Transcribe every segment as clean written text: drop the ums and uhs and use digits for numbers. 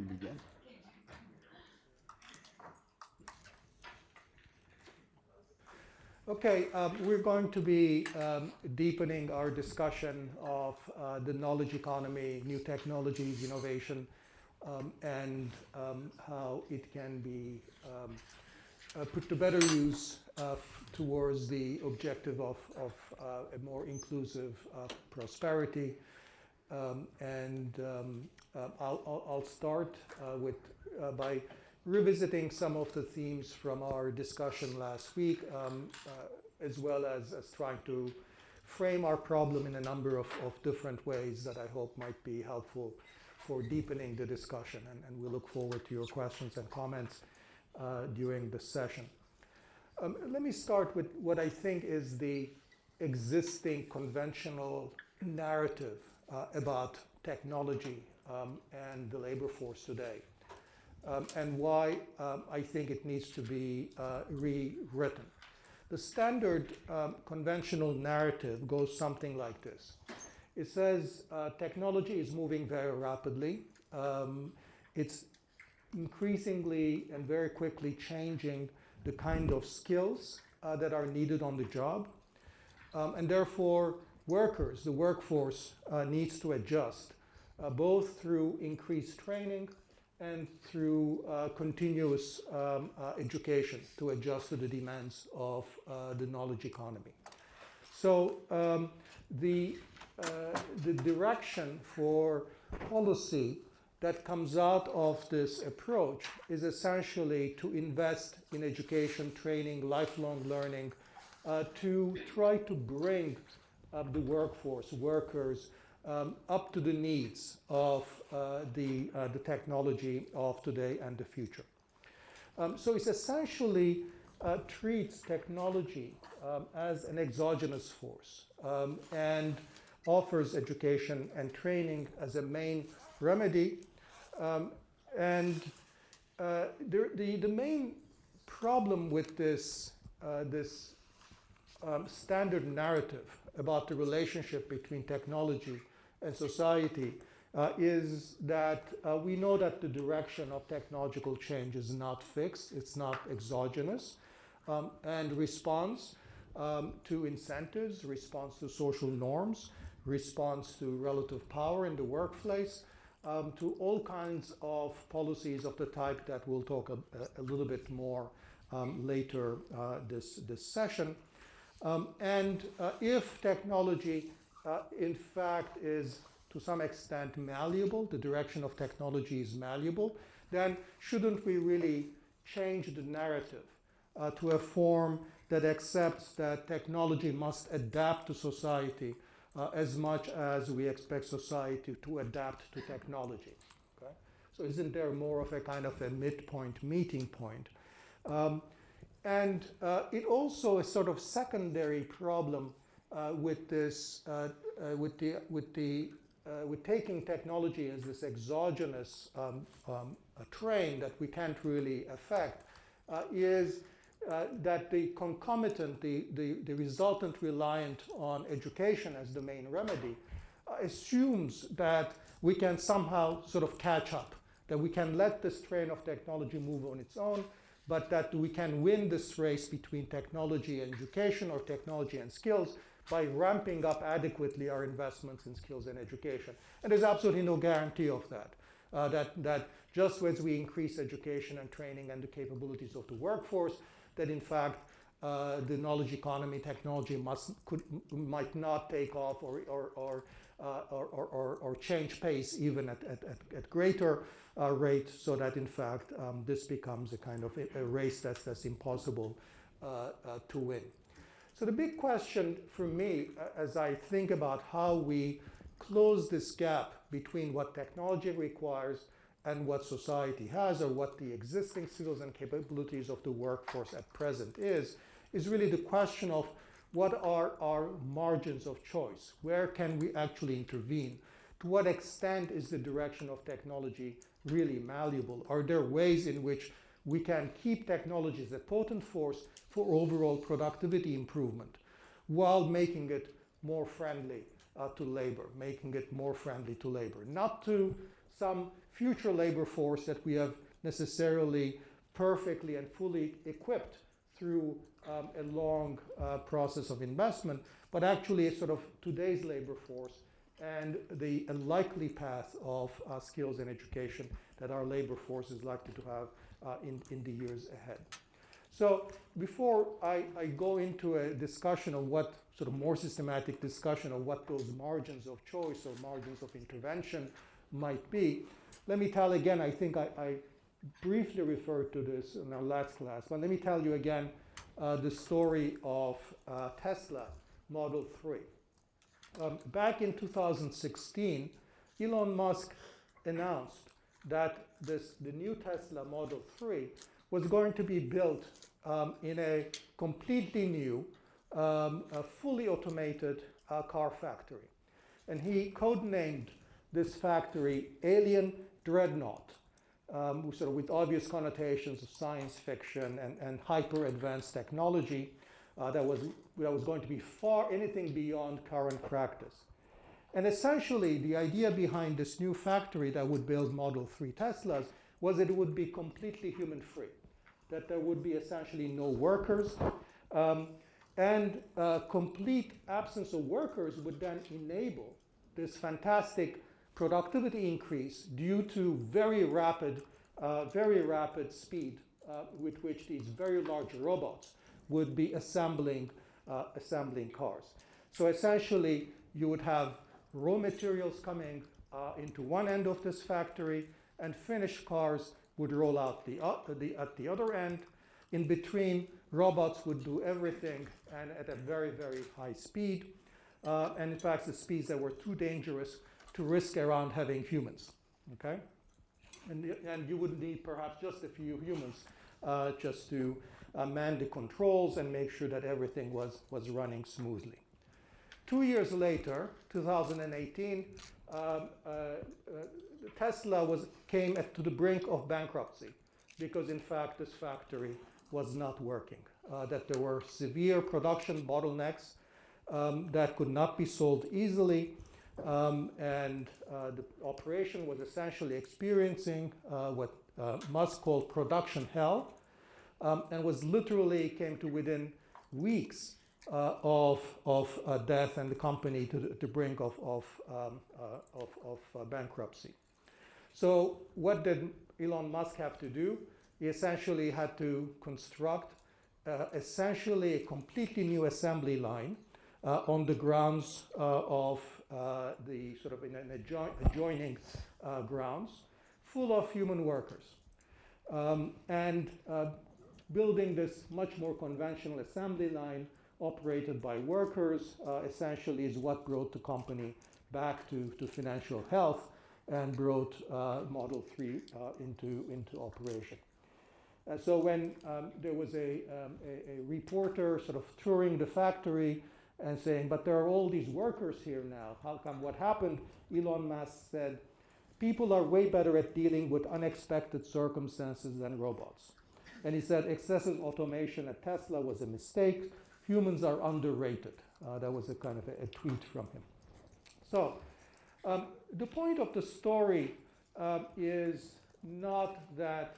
can begin. Okay, we're going to be deepening our discussion of the knowledge economy, new technologies, innovation, and how it can be put to better use towards the objective of a more inclusive prosperity. I'll start by revisiting some of the themes from our discussion last week, as well as trying to frame our problem in a number of different ways that I hope might be helpful for deepening the discussion. And we look forward to your questions and comments during the session. Let me start with what I think is the existing conventional narrative about technology and the labor force today. And why I think it needs to be rewritten. The standard conventional narrative goes something like this. It says technology is moving very rapidly. It's increasingly and very quickly changing the kind of skills that are needed on the job. And therefore, workers, the workforce, needs to adjust, both through increased training and through continuous education to adjust to the demands of the knowledge economy. So the direction for policy that comes out of this approach is essentially to invest in education, training, lifelong learning, to try to bring the workforce, workers, up to the needs of the technology of today and the future. So it essentially treats technology as an exogenous force and offers education and training as a main remedy. The main problem with this standard narrative about the relationship between technology and society is that we know that the direction of technological change is not fixed, it's not exogenous, and responds to incentives, responds to social norms, responds to relative power in the workplace, to all kinds of policies of the type that we'll talk a little bit more later this session. If technology, in fact, is to some extent malleable, the direction of technology is malleable, then shouldn't we really change the narrative to a form that accepts that technology must adapt to society as much as we expect society to adapt to technology? Okay? So isn't there more of a kind of a midpoint, meeting point? It also is sort of secondary problem with this, with taking technology as this exogenous train that we can't really affect, is that the concomitant, the resultant reliant on education as the main remedy assumes that we can somehow sort of catch up, that we can let this train of technology move on its own, but that we can win this race between technology and education or technology and skills by ramping up adequately our investments in skills and education. And there's absolutely no guarantee of that. That just as we increase education and training and the capabilities of the workforce, that in fact the knowledge economy, technology might not take off or change pace even at greater rate, so that in fact this becomes a kind of a race that's impossible to win. So the big question for me, as I think about how we close this gap between what technology requires and what society has, or what the existing skills and capabilities of the workforce at present is really the question of what are our margins of choice? Where can we actually intervene? To what extent is the direction of technology really malleable? Are there ways in which we can keep technology as a potent force for overall productivity improvement while making it more friendly to labor, making it more friendly to labor? Not to some future labor force that we have necessarily perfectly and fully equipped through a long process of investment, but actually a sort of today's labor force and a likely path of skills and education that our labor force is likely to have in the years ahead. So before I go into a discussion of what sort of more systematic discussion of what those margins of choice or margins of intervention might be, let me tell again, I think I briefly referred to this in our last class, but let me tell you again the story of Tesla Model 3. Back in 2016, Elon Musk announced that the new Tesla Model 3 was going to be built in a completely new, fully automated car factory. And he codenamed this factory Alien Dreadnought, sort of with obvious connotations of science fiction and hyper advanced technology that was going to be anything beyond current practice. And essentially, the idea behind this new factory that would build Model 3 Teslas was that it would be completely human-free, that there would be essentially no workers, and complete absence of workers would then enable this fantastic productivity increase due to very rapid speed with which these very large robots would be assembling cars. So essentially, you would have raw materials coming into one end of this factory, and finished cars would roll out at the other end. In between, robots would do everything and at a very, very high speed. And in fact, the speeds that were too dangerous to risk around having humans. Okay? And you would need perhaps just a few humans just to man the controls and make sure that everything was running smoothly. 2 years later, 2018, Tesla came to the brink of bankruptcy because, in fact, this factory was not working, that there were severe production bottlenecks that could not be solved easily, and the operation was essentially experiencing what Musk called production hell, and was literally came to within weeks of death and the company to the brink of bankruptcy. So what did Elon Musk have to do? He essentially had to construct essentially a completely new assembly line on the grounds of the sort of in an adjoining grounds, full of human workers, and building this much more conventional assembly line operated by workers essentially is what brought the company back to financial health and brought Model 3 into operation. So when there was a reporter sort of touring the factory and saying, but there are all these workers here now, how come, what happened? Elon Musk said, people are way better at dealing with unexpected circumstances than robots. And he said excessive automation at Tesla was a mistake. Humans are underrated. That was a kind of a tweet from him. So the point of the story is not that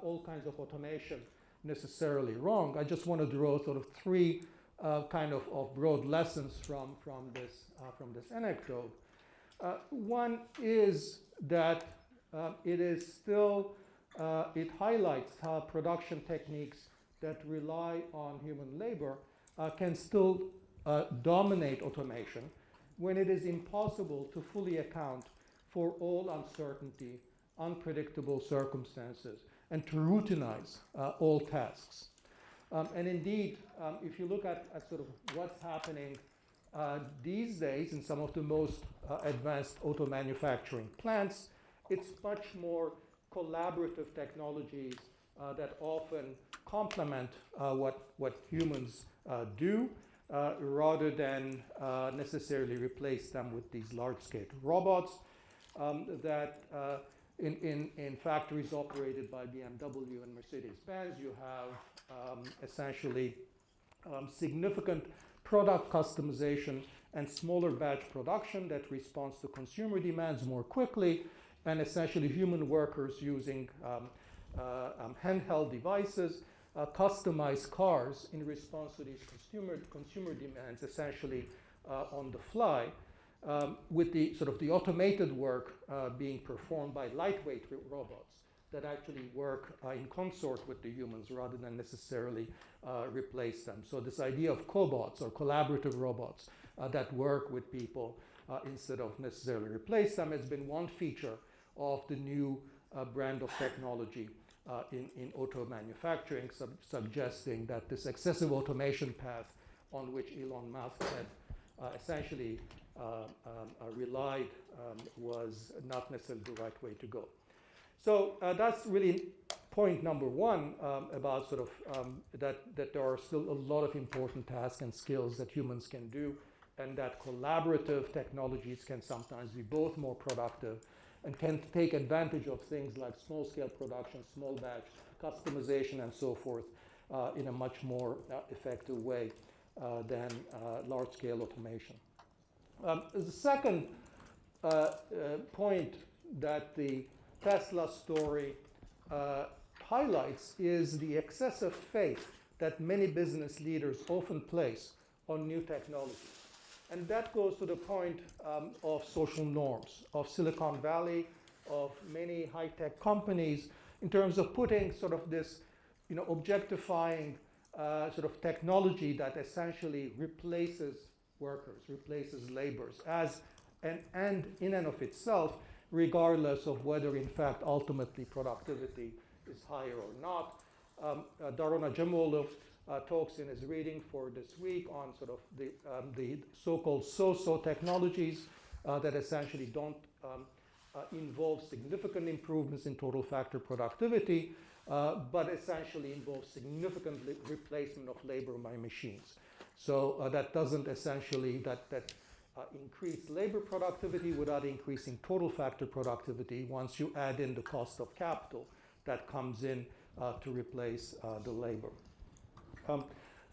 all kinds of automation necessarily wrong. I just want to draw sort of three kind of broad lessons from this anecdote. One is that it is still it highlights how production techniques that rely on human labor can still dominate automation when it is impossible to fully account for all uncertainty, unpredictable circumstances, and to routinize all tasks. And indeed, if you look at sort of what's happening these days in some of the most advanced auto manufacturing plants, it's much more collaborative technologies that often complement what humans do rather than necessarily replace them with these large-scale robots that in factories operated by BMW and Mercedes-Benz, you have essentially significant product customization and smaller batch production that responds to consumer demands more quickly. and essentially human workers using handheld devices, customize cars in response to these consumer demands, essentially on the fly, with the sort of the automated work being performed by lightweight robots that actually work in consort with the humans rather than necessarily replace them. So this idea of cobots or collaborative robots that work with people instead of necessarily replace them has been one feature of the new brand of technology in auto manufacturing, suggesting that this excessive automation path on which Elon Musk had essentially relied was not necessarily the right way to go. So that's really point number one about sort of that there are still a lot of important tasks and skills that humans can do, and that collaborative technologies can sometimes be both more productive and can take advantage of things like small-scale production, small batch, customization, and so forth in a much more effective way than large-scale automation. The second point that the Tesla story highlights is the excessive faith that many business leaders often place on new technologies. And that goes to the point of social norms, of Silicon Valley, of many high-tech companies, in terms of putting sort of this, objectifying sort of technology that essentially replaces workers, replaces laborers, as an end in and of itself, regardless of whether, in fact, ultimately productivity is higher or not. Daron Acemoglu talks in his reading for this week on sort of the so-called so-so technologies that essentially don't involve significant improvements in total factor productivity, but essentially involve significant replacement of labor by machines. So that doesn't essentially, that increase labor productivity without increasing total factor productivity once you add in the cost of capital that comes in to replace the labor.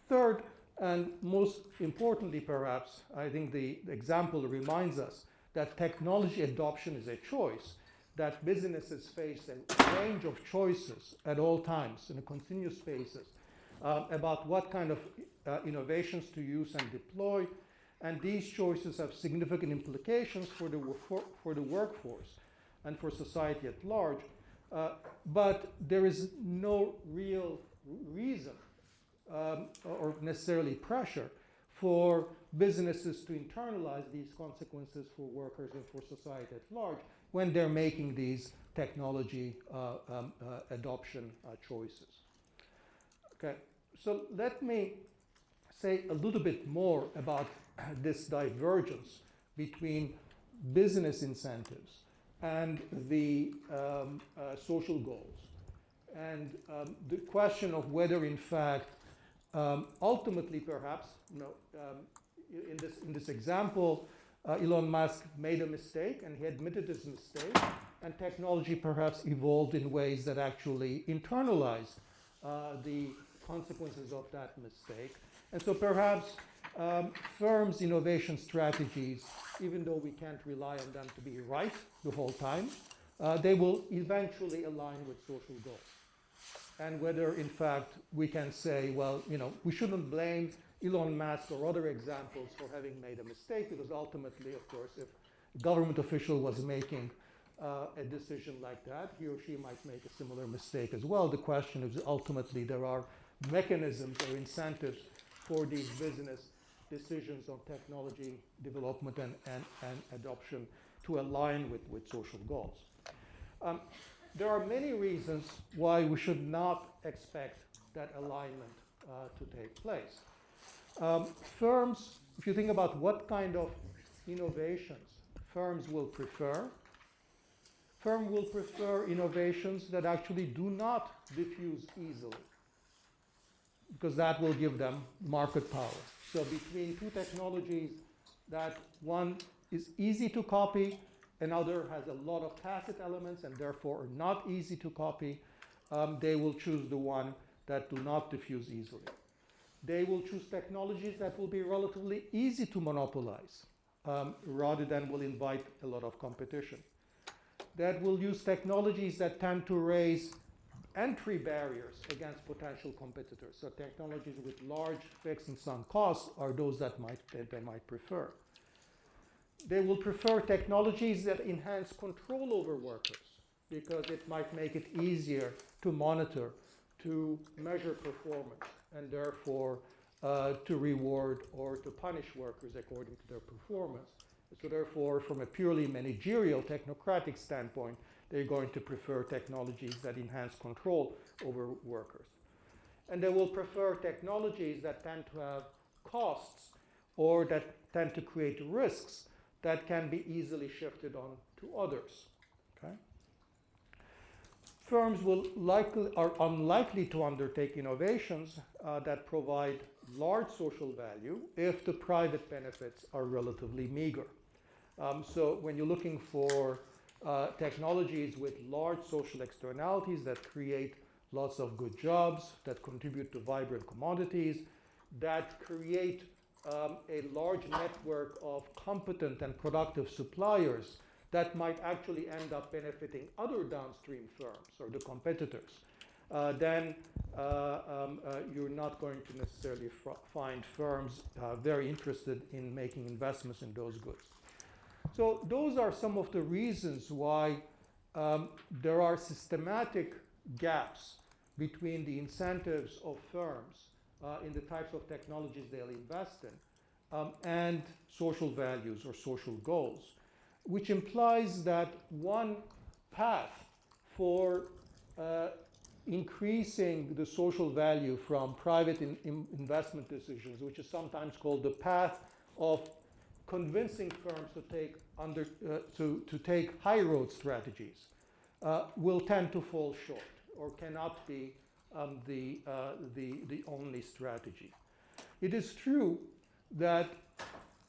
Third, and most importantly perhaps, I think the example reminds us that technology adoption is a choice, that businesses face a range of choices at all times in a continuous basis about what kind of innovations to use and deploy, and these choices have significant implications for the workforce and for society at large, but there is no real reason or necessarily pressure for businesses to internalize these consequences for workers and for society at large when they're making these technology adoption choices. Okay, so let me say a little bit more about this divergence between business incentives and the social goals, and the question of whether, in fact, ultimately, perhaps, in this example, Elon Musk made a mistake, and he admitted his mistake, and technology perhaps evolved in ways that actually internalized the consequences of that mistake. And so perhaps firms' innovation strategies, even though we can't rely on them to be right the whole time, they will eventually align with social goals. And whether, in fact, we can say, well, we shouldn't blame Elon Musk or other examples for having made a mistake, because ultimately, of course, if a government official was making a decision like that, he or she might make a similar mistake as well. The question is, ultimately, there are mechanisms or incentives for these business decisions on technology development and adoption to align with social goals. There are many reasons why we should not expect that alignment to take place. Firms, if you think about what kind of innovations firms will prefer, firms will prefer innovations that actually do not diffuse easily, because that will give them market power. So between two technologies that one is easy to copy, another has a lot of tacit elements and therefore are not easy to copy, they will choose the one that do not diffuse easily. They will choose technologies that will be relatively easy to monopolize rather than will invite a lot of competition. that will use technologies that tend to raise entry barriers against potential competitors. So technologies with large fixed and sunk costs are those that they might prefer. They will prefer technologies that enhance control over workers because it might make it easier to monitor, to measure performance, and therefore to reward or to punish workers according to their performance. So therefore, from a purely managerial, technocratic standpoint, they're going to prefer technologies that enhance control over workers. And they will prefer technologies that tend to have costs or that tend to create risks that can be easily shifted on to others. Okay? Firms are unlikely to undertake innovations that provide large social value if the private benefits are relatively meager. So when you're looking for technologies with large social externalities that create lots of good jobs, that contribute to vibrant commodities, that create a large network of competent and productive suppliers that might actually end up benefiting other downstream firms or the competitors, then you're not going to necessarily find firms very interested in making investments in those goods. So those are some of the reasons why there are systematic gaps between the incentives of firms in the types of technologies they'll invest in and social values or social goals, which implies that one path for increasing the social value from private investment decisions, which is sometimes called the path of convincing firms to take high road strategies, will tend to fall short or cannot be the only strategy. It is true that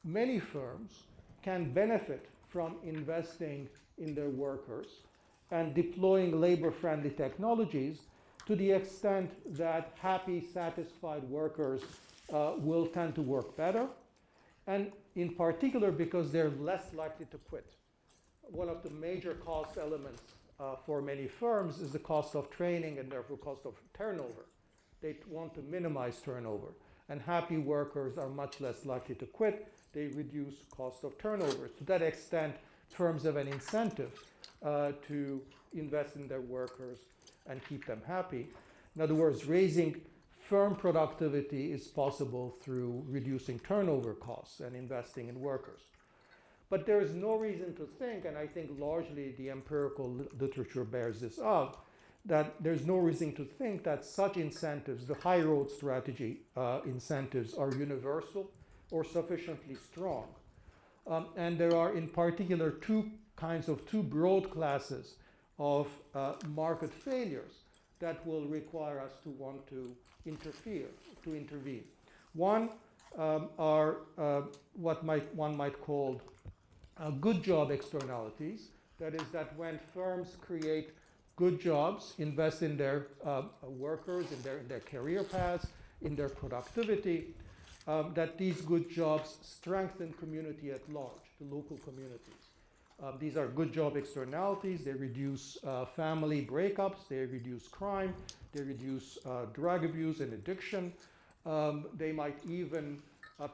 many firms can benefit from investing in their workers and deploying labor-friendly technologies to the extent that happy, satisfied workers will tend to work better, and in particular because they're less likely to quit. One of the major cost elements for many firms is the cost of training and therefore cost of turnover. They want to minimize turnover, and happy workers are much less likely to quit. They reduce cost of turnover. To that extent, firms have an incentive to invest in their workers and keep them happy. In other words, raising firm productivity is possible through reducing turnover costs and investing in workers. But there is no reason to think, and I think largely the empirical literature bears this out, that there's no reason to think that such incentives, the high road strategy incentives, are universal or sufficiently strong. And there are in particular two broad classes of market failures that will require us to want to intervene. One are what one might call good job externalities. That is that when firms create good jobs, invest in their workers, in their career paths, in their productivity, that these good jobs strengthen community at large, the local communities. These are good job externalities. They reduce family breakups, they reduce crime, they reduce drug abuse and addiction. They might even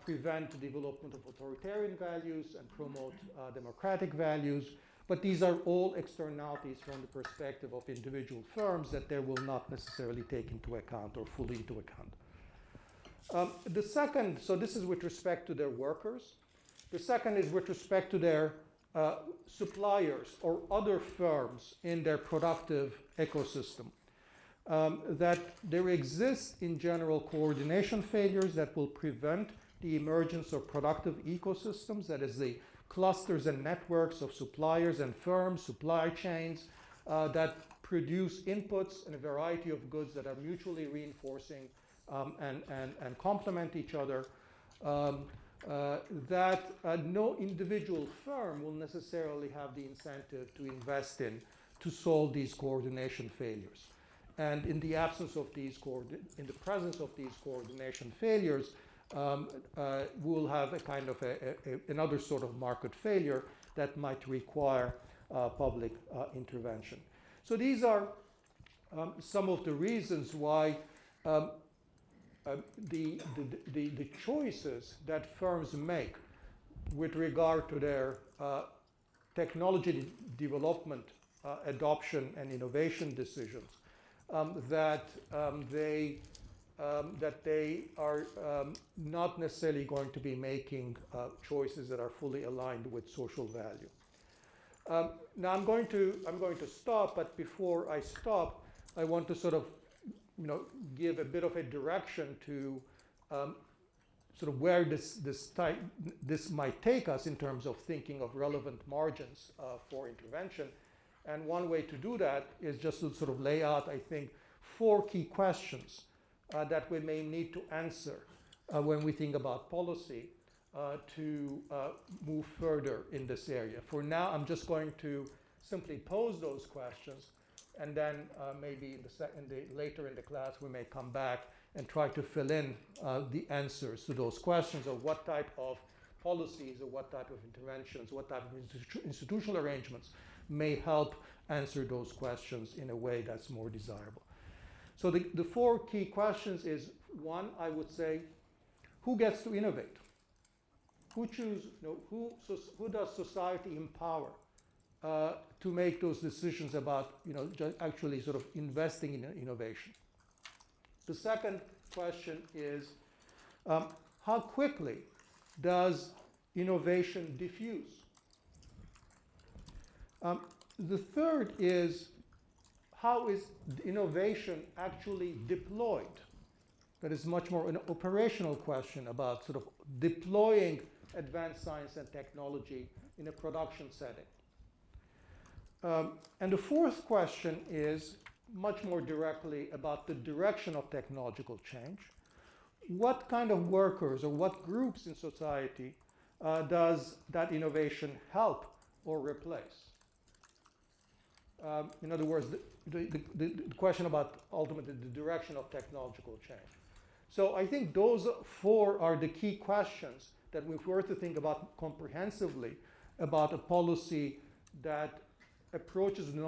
prevent the development of authoritarian values and promote democratic values. But these are all externalities from the perspective of individual firms that they will not necessarily take into account or fully into account. The second, so this is with respect to their workers. The second is with respect to their suppliers or other firms in their productive ecosystem. That there exists in general coordination failures that will prevent the emergence of productive ecosystems, that is the clusters and networks of suppliers and firms, supply chains that produce inputs and a variety of goods that are mutually reinforcing and complement each other, that no individual firm will necessarily have the incentive to invest in to solve these coordination failures. And in the absence of these, in the presence of these coordination failures, we'll have a kind of another sort of market failure that might require public intervention. So these are some of the reasons why the choices that firms make with regard to their technology development, adoption, and innovation decisions, that they are not necessarily going to be making choices that are fully aligned with social value. Now I'm going to stop, but before I stop, I want to sort of give a bit of a direction to sort of where this might take us in terms of thinking of relevant margins for intervention. And one way to do that is just to sort of lay out, I think, 4 key questions that we may need to answer when we think about policy to move further in this area. For now, I'm just going to simply pose those questions, and then maybe later in the class we may come back and try to fill in the answers to those questions of what type of policies or what type of interventions, what type of institutional arrangements may help answer those questions in a way that's more desirable. So the 4 key questions is, 1, I would say, who gets to innovate? Who does society empower to make those decisions about actually sort of investing in innovation? The second question is, how quickly does innovation diffuse? The third is, how is innovation actually deployed? That is much more an operational question about sort of deploying advanced science and technology in a production setting. And the fourth question is much more directly about the direction of technological change. What kind of workers or what groups in society does that innovation help or replace? In other words, the question about ultimately the direction of technological change. So I think those 4 are the key questions that we were to think about comprehensively about a policy that approaches the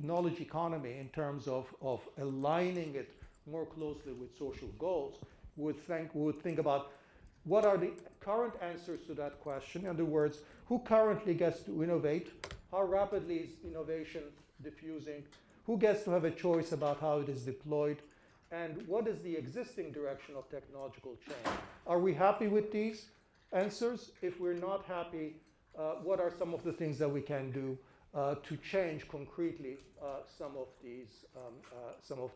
knowledge economy in terms of aligning it more closely with social goals. We would think about what are the current answers to that question. In other words, who currently gets to innovate? How rapidly is innovation diffusing? Who gets to have a choice about how it is deployed? And what is the existing direction of technological change? Are we happy with these answers? If we're not happy, what are some of the things that we can do to change concretely some of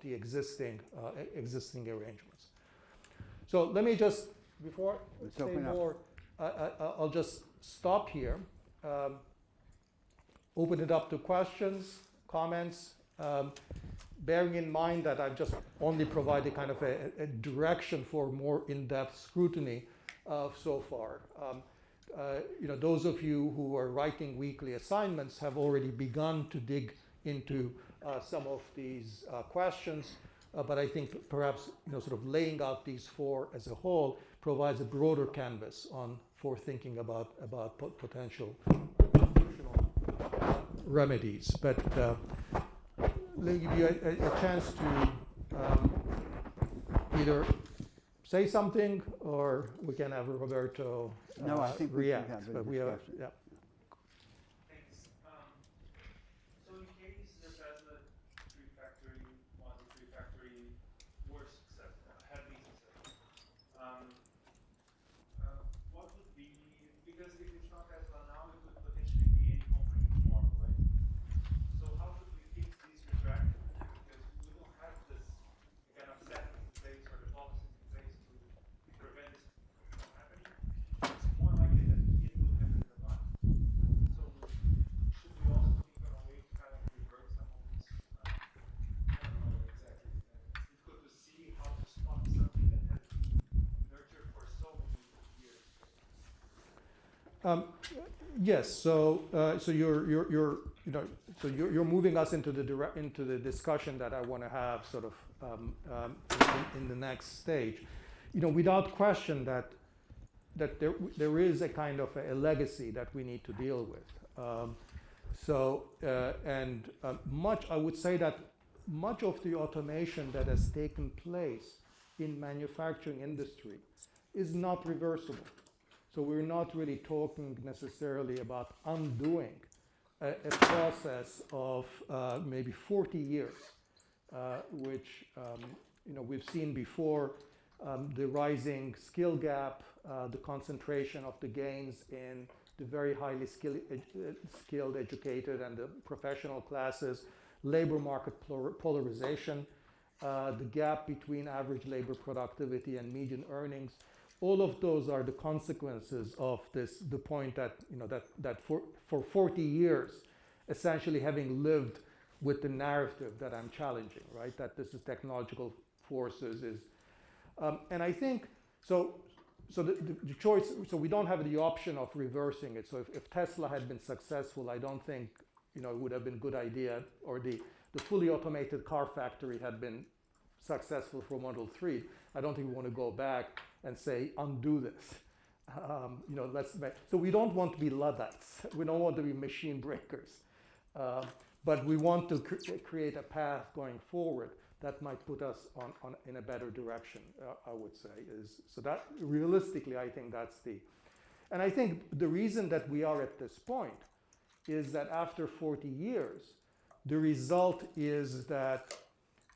the existing arrangements? So let me just, before I say more, I'll just stop here, open it up to questions, comments, bearing in mind that I've just only provided kind of a direction for more in-depth scrutiny so far. Those of you who are writing weekly assignments have already begun to dig into some of these questions, but I think perhaps sort of laying out these 4 as a whole provides a broader canvas for thinking about potential remedies. But let me give you a chance to either say something, or we can have Roberto No, I think react. But we have, yeah. Thanks. So in case the Tesla Gigafactory was a Gigafactory were successful, had been successful, what would be, because if it's not Tesla now, it could potentially be any company tomorrow, right? So how should we fix this regret? Because we don't have this kind of settings in place or the policies in place to prevent this from happening. It's more likely that it will happen than not. So should we also think of a way to kind of revert some of these, I don't know exactly, it's difficult to see how to stop something that has been nurtured for so many years. Yes. So you're moving us into the discussion that I want to have sort of in the next stage. Without question that there is a kind of a legacy that we need to deal with. So, I would say that much of the automation that has taken place in manufacturing industry is not reversible. So we're not really talking necessarily about undoing a process of maybe 40 years, which we've seen before, the rising skill gap, the concentration of the gains in the very highly skilled, educated, and the professional classes, labor market polarization, the gap between average labor productivity and median earnings. All of those are the consequences of this, the point that, that for 40 years, essentially having lived with the narrative that I'm challenging, right? That this is technological forces is, and I think, so the choice, so we don't have the option of reversing it. So if Tesla had been successful, I don't think, it would have been a good idea, or the fully automated car factory had been successful for Model 3. I don't think we want to go back and say, undo this. So we don't want to be Luddites. We don't want to be machine breakers. But we want to create a path going forward that might put us in a better direction, I would say. So that realistically, I think that's and I think the reason that we are at this point is that after 40 years, the result is that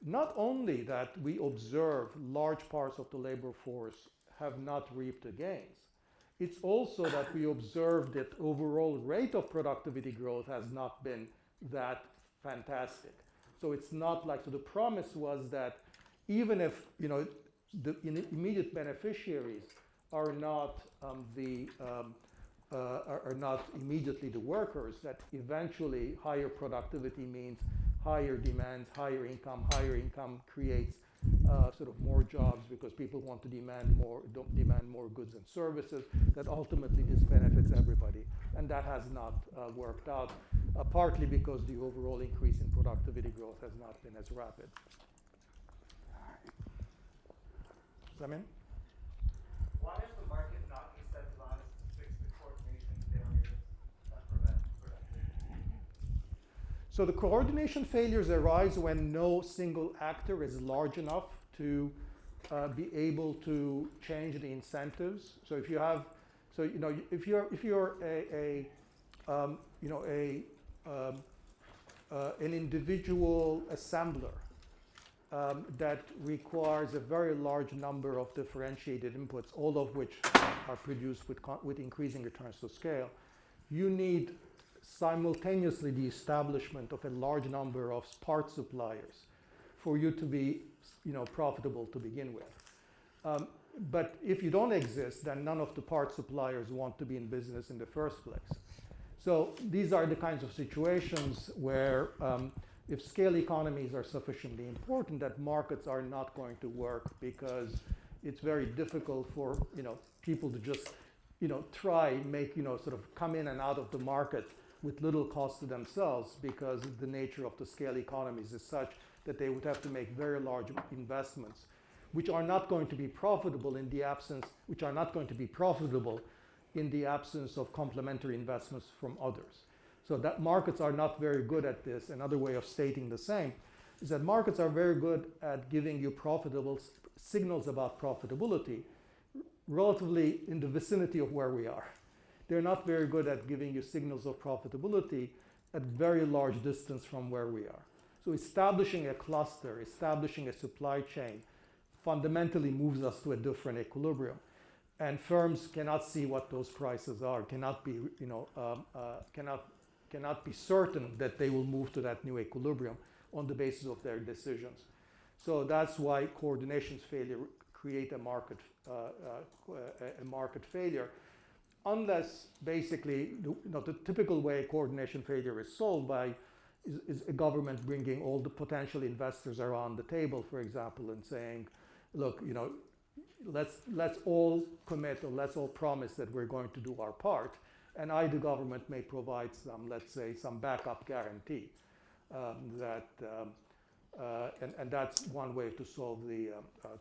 not only that we observe large parts of the labor force have not reaped the gains, it's also that we observe that overall rate of productivity growth has not been that fantastic. So it's not like, so the promise was that even if, the immediate beneficiaries are not are not immediately the workers, that eventually higher productivity means higher demands, higher income creates sort of more jobs because people want to demand more goods and services, that ultimately this benefits everybody. And that has not worked out, partly because the overall increase in productivity growth has not been as rapid. Samin? Why is the market not incentivized to fix the coordination failures that prevent productivity? So the coordination failures arise when no single actor is large enough to be able to change the incentives. So if you have, if you're an individual assembler that requires a very large number of differentiated inputs, all of which are produced with increasing returns to scale, you need simultaneously the establishment of a large number of part suppliers for you to be profitable to begin with. But if you don't exist, then none of the part suppliers want to be in business in the first place. So these are the kinds of situations where if scale economies are sufficiently important, that markets are not going to work because it's very difficult for people to just sort of come in and out of the market with little cost to themselves, because the nature of the scale economies is such that they would have to make very large investments, which are not going to be profitable in the absence of complementary investments from others. So that markets are not very good at this. Another way of stating the same is that markets are very good at giving you profitable signals about profitability relatively in the vicinity of where we are. They're not very good at giving you signals of profitability at very large distance from where we are. So establishing a cluster, establishing a supply chain fundamentally moves us to a different equilibrium. And firms cannot see what those prices are, cannot be certain that they will move to that new equilibrium on the basis of their decisions. So that's why coordination failure create a market failure, unless basically the typical way coordination failure is solved is a government bringing all the potential investors around the table, for example, and saying, look, let's all commit, or let's all promise that we're going to do our part, and the government may provide some, let's say, some backup guarantee. And that's one way to solve the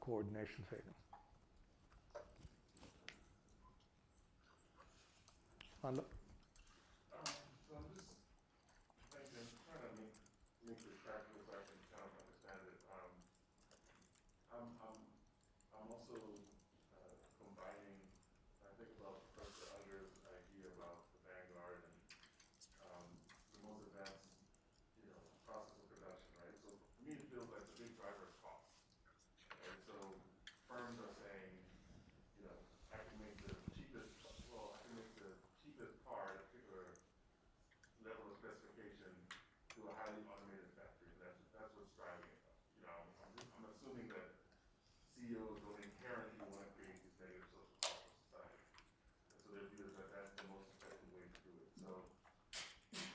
coordination failure. So I'm just me perspective so I can kind of understand it. I'm also combining. I think about Professor Unger's idea about the vanguard and the most advanced, process of production, right? So for me, it feels like the big driver is cost. Right? So firms are saying, I can make the cheapest. Well, I can make the cheapest car at a particular level of specification to a highly automated factory. And that's what's driving it. I'm assuming that CEOs don't inherently want to create these negative social costs for society. And so they view that that's the most effective way to do it. So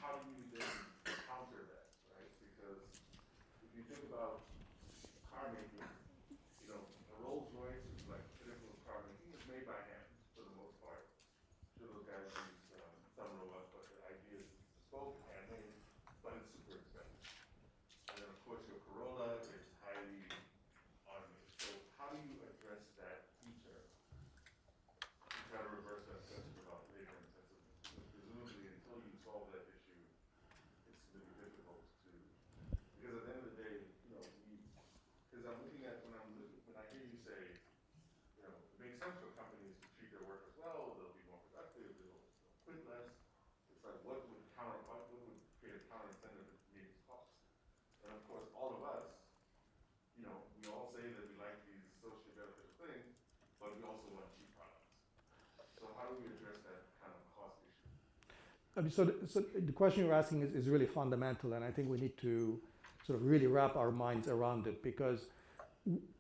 how do you then counter that, right? Because if you think about car making, a Rolls Royce is like pinnacle of car making is made by hand for the most part. Sure, those guys use some robots, but the idea is bespoke, handmade, but it's super expensive. And then of course your Corolla is highly automated. So how do you address that feature to try to reverse that sentiment about labor intensiveness? Because presumably until you solve that issue, it's going to be difficult to, because at the end of the day, because I'm looking at when I hear you say, it makes sense for companies to treat their workers well, they'll be more productive, they'll quit less. It's like what would create a counter incentive to meet costs? And of course, all of us, we all say that we like these socially beneficial things, but we also want cheap products. So how do we address that kind of cost issue? So the question you're asking is really fundamental, and I think we need to sort of really wrap our minds around it, because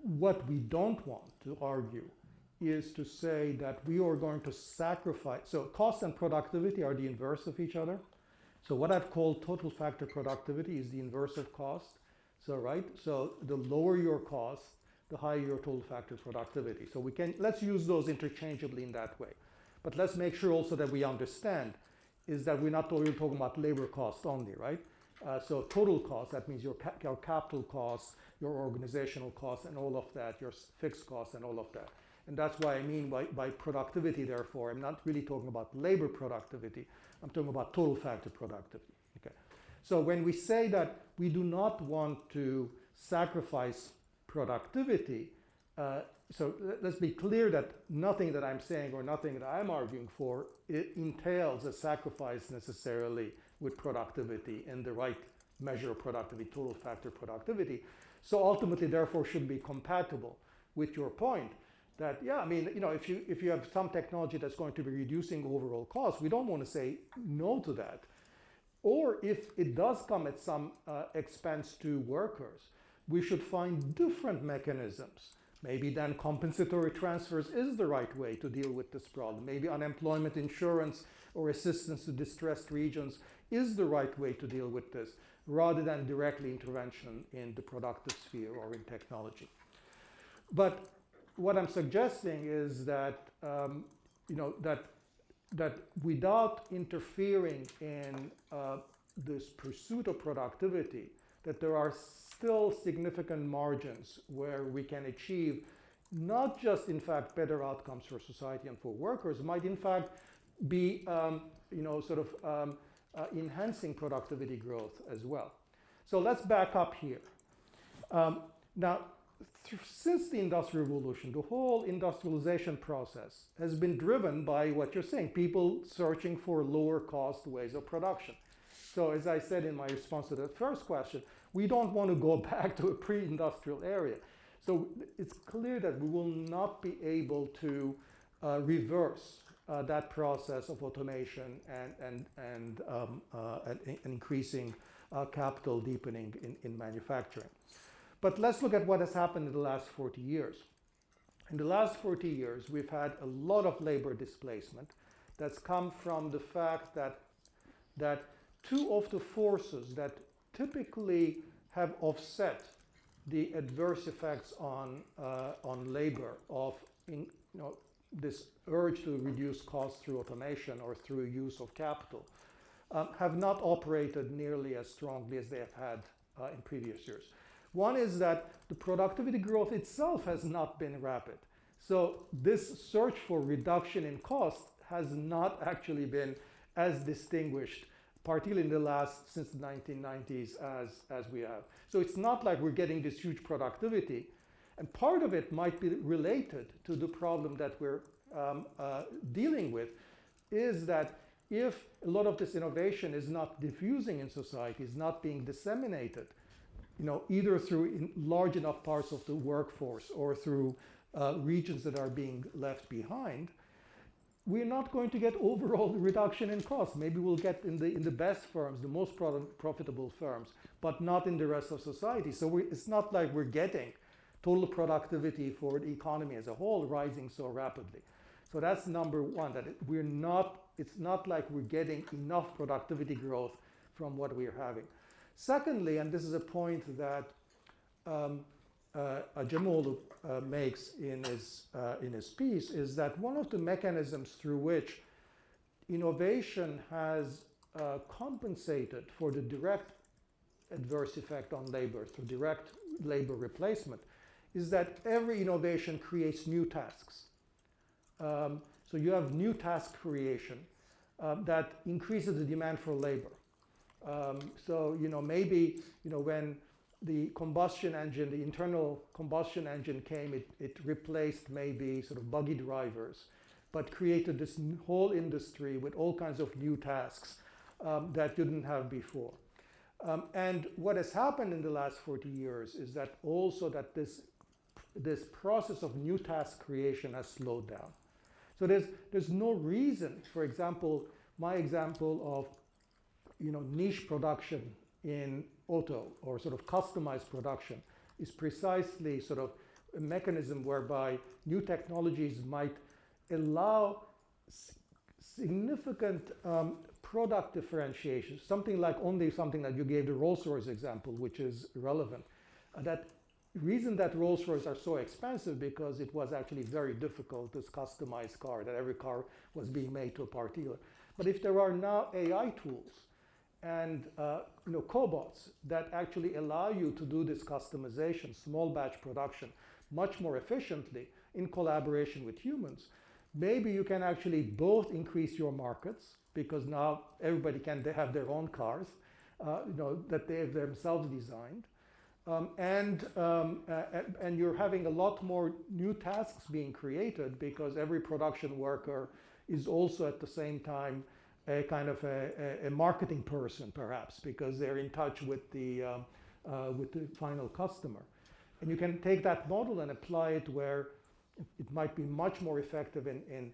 what we don't want to argue is to say that we are going to sacrifice. So cost and productivity are the inverse of each other. So what I've called total factor productivity is the inverse of cost. So the lower your cost, the higher your total factor productivity. So let's use those interchangeably in that way. But let's make sure also that we understand is that we're not only talking about labor cost only, right? So total cost, that means your capital costs, your organizational costs, and all of that, your fixed costs and all of that. And that's why I mean by productivity, therefore, I'm not really talking about labor productivity, I'm talking about total factor productivity, okay? So when we say that we do not want to sacrifice productivity, so let's be clear that nothing that I'm saying or nothing that I'm arguing for, it entails a sacrifice necessarily with productivity in the right measure of productivity, total factor productivity. So ultimately, therefore, should be compatible with your point that, if you have some technology that's going to be reducing overall costs, we don't want to say no to that. Or if it does come at some expense to workers, we should find different mechanisms. Maybe then compensatory transfers is the right way to deal with this problem. Maybe unemployment insurance or assistance to distressed regions is the right way to deal with this, rather than directly intervention in the productive sphere or in technology. But what I'm suggesting is that, that without interfering in this pursuit of productivity, that there are still significant margins where we can achieve not just, in fact, better outcomes for society and for workers, might in fact be, enhancing productivity growth as well. So let's back up here. Now, since the Industrial Revolution, the whole industrialization process has been driven by what you're saying, people searching for lower cost ways of production. So as I said in my response to the first question, we don't want to go back to a pre-industrial area. So it's clear that we will not be able to reverse that process of automation and increasing capital deepening in manufacturing. But let's look at what has happened in the last 40 years. In the last 40 years, we've had a lot of labor displacement that's come from the fact that two of the forces that typically have offset the adverse effects on labor of this urge to reduce costs through automation or through use of capital have not operated nearly as strongly as they have had in previous years. One is that the productivity growth itself has not been rapid. So this search for reduction in cost has not actually been as distinguished particularly since the 1990s as we have. So it's not like we're getting this huge productivity. And part of it might be related to the problem that we're dealing with, is that if a lot of this innovation is not diffusing in society, is not being disseminated, either through large enough parts of the workforce or through regions that are being left behind, we're not going to get overall reduction in cost. Maybe we'll get in the best firms, the most profitable firms, but not in the rest of society. So it's not like we're getting total productivity for the economy as a whole rising so rapidly. So that's number one, that it's not like we're getting enough productivity growth from what we're having. Secondly, and this is a point that Ajamolu makes in his piece, is that one of the mechanisms through which innovation has compensated for the direct adverse effect on labor through direct labor replacement is that every innovation creates new tasks. So you have new task creation that increases the demand for labor. So maybe when the combustion engine, the internal combustion engine came, it replaced maybe sort of buggy drivers, but created this whole industry with all kinds of new tasks that you didn't have before. And what has happened in the last 40 years is that also that this process of new task creation has slowed down. So there's no reason, for example, my example of niche production in auto or sort of customized production is precisely sort of a mechanism whereby new technologies might allow significant product differentiation, something that you gave the Rolls-Royce example, which is relevant. That reason that Rolls-Royce are so expensive because it was actually very difficult, this customized car, that every car was being made to a part dealer. But if there are now AI tools and cobots that actually allow you to do this customization, small batch production, much more efficiently in collaboration with humans, maybe you can actually both increase your markets, because now everybody can have their own cars that they have themselves designed, and you're having a lot more new tasks being created because every production worker is also at the same time a kind of a marketing person, perhaps, because they're in touch with the final customer. And you can take that model and apply it where it might be much more effective in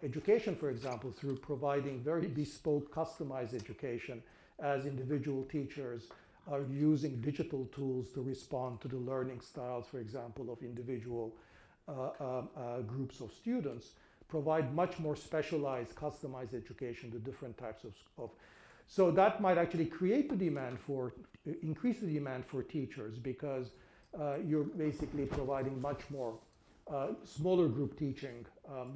education, for example, through providing very bespoke, customized education, as individual teachers are using digital tools to respond to the learning styles, for example, of individual groups of students, provide much more specialized, customized education to different types of. So that might actually create the demand increase the demand for teachers, because you're basically providing much more smaller group teaching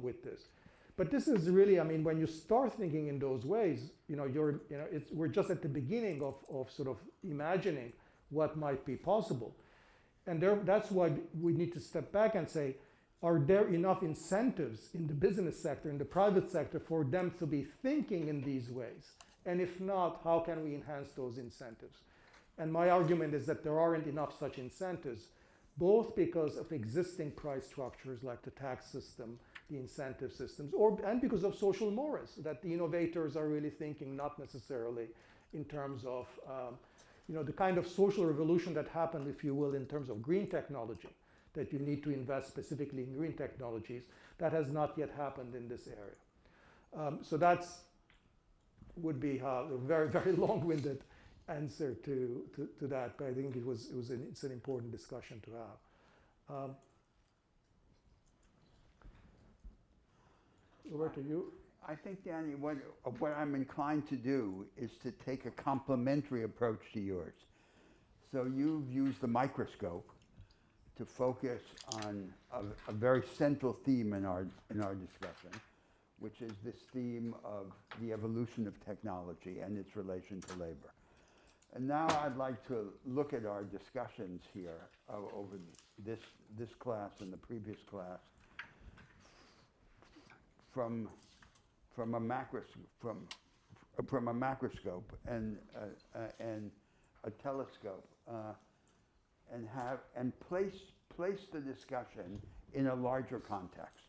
with this. But this is really, when you start thinking in those ways, we're just at the beginning of sort of imagining what might be possible. And that's why we need to step back and say, are there enough incentives in the business sector, in the private sector, for them to be thinking in these ways? And if not, how can we enhance those incentives? And my argument is that there aren't enough such incentives, both because of existing price structures like the tax system, the incentive systems, and because of social mores, that the innovators are really thinking not necessarily in terms of the kind of social revolution that happened, if you will, in terms of green technology, that you need to invest specifically in green technologies. That has not yet happened in this area. So that's would be a very, very long-winded answer to that, but I think it's an important discussion to have. Roberto, you? I think, Danny, what I'm inclined to do is to take a complementary approach to yours. So you've used the microscope to focus on a very central theme in our discussion, which is this theme of the evolution of technology and its relation to labor. And now I'd like to look at our discussions here over this class and the previous class from from a macroscope and a telescope, and place the discussion in a larger context,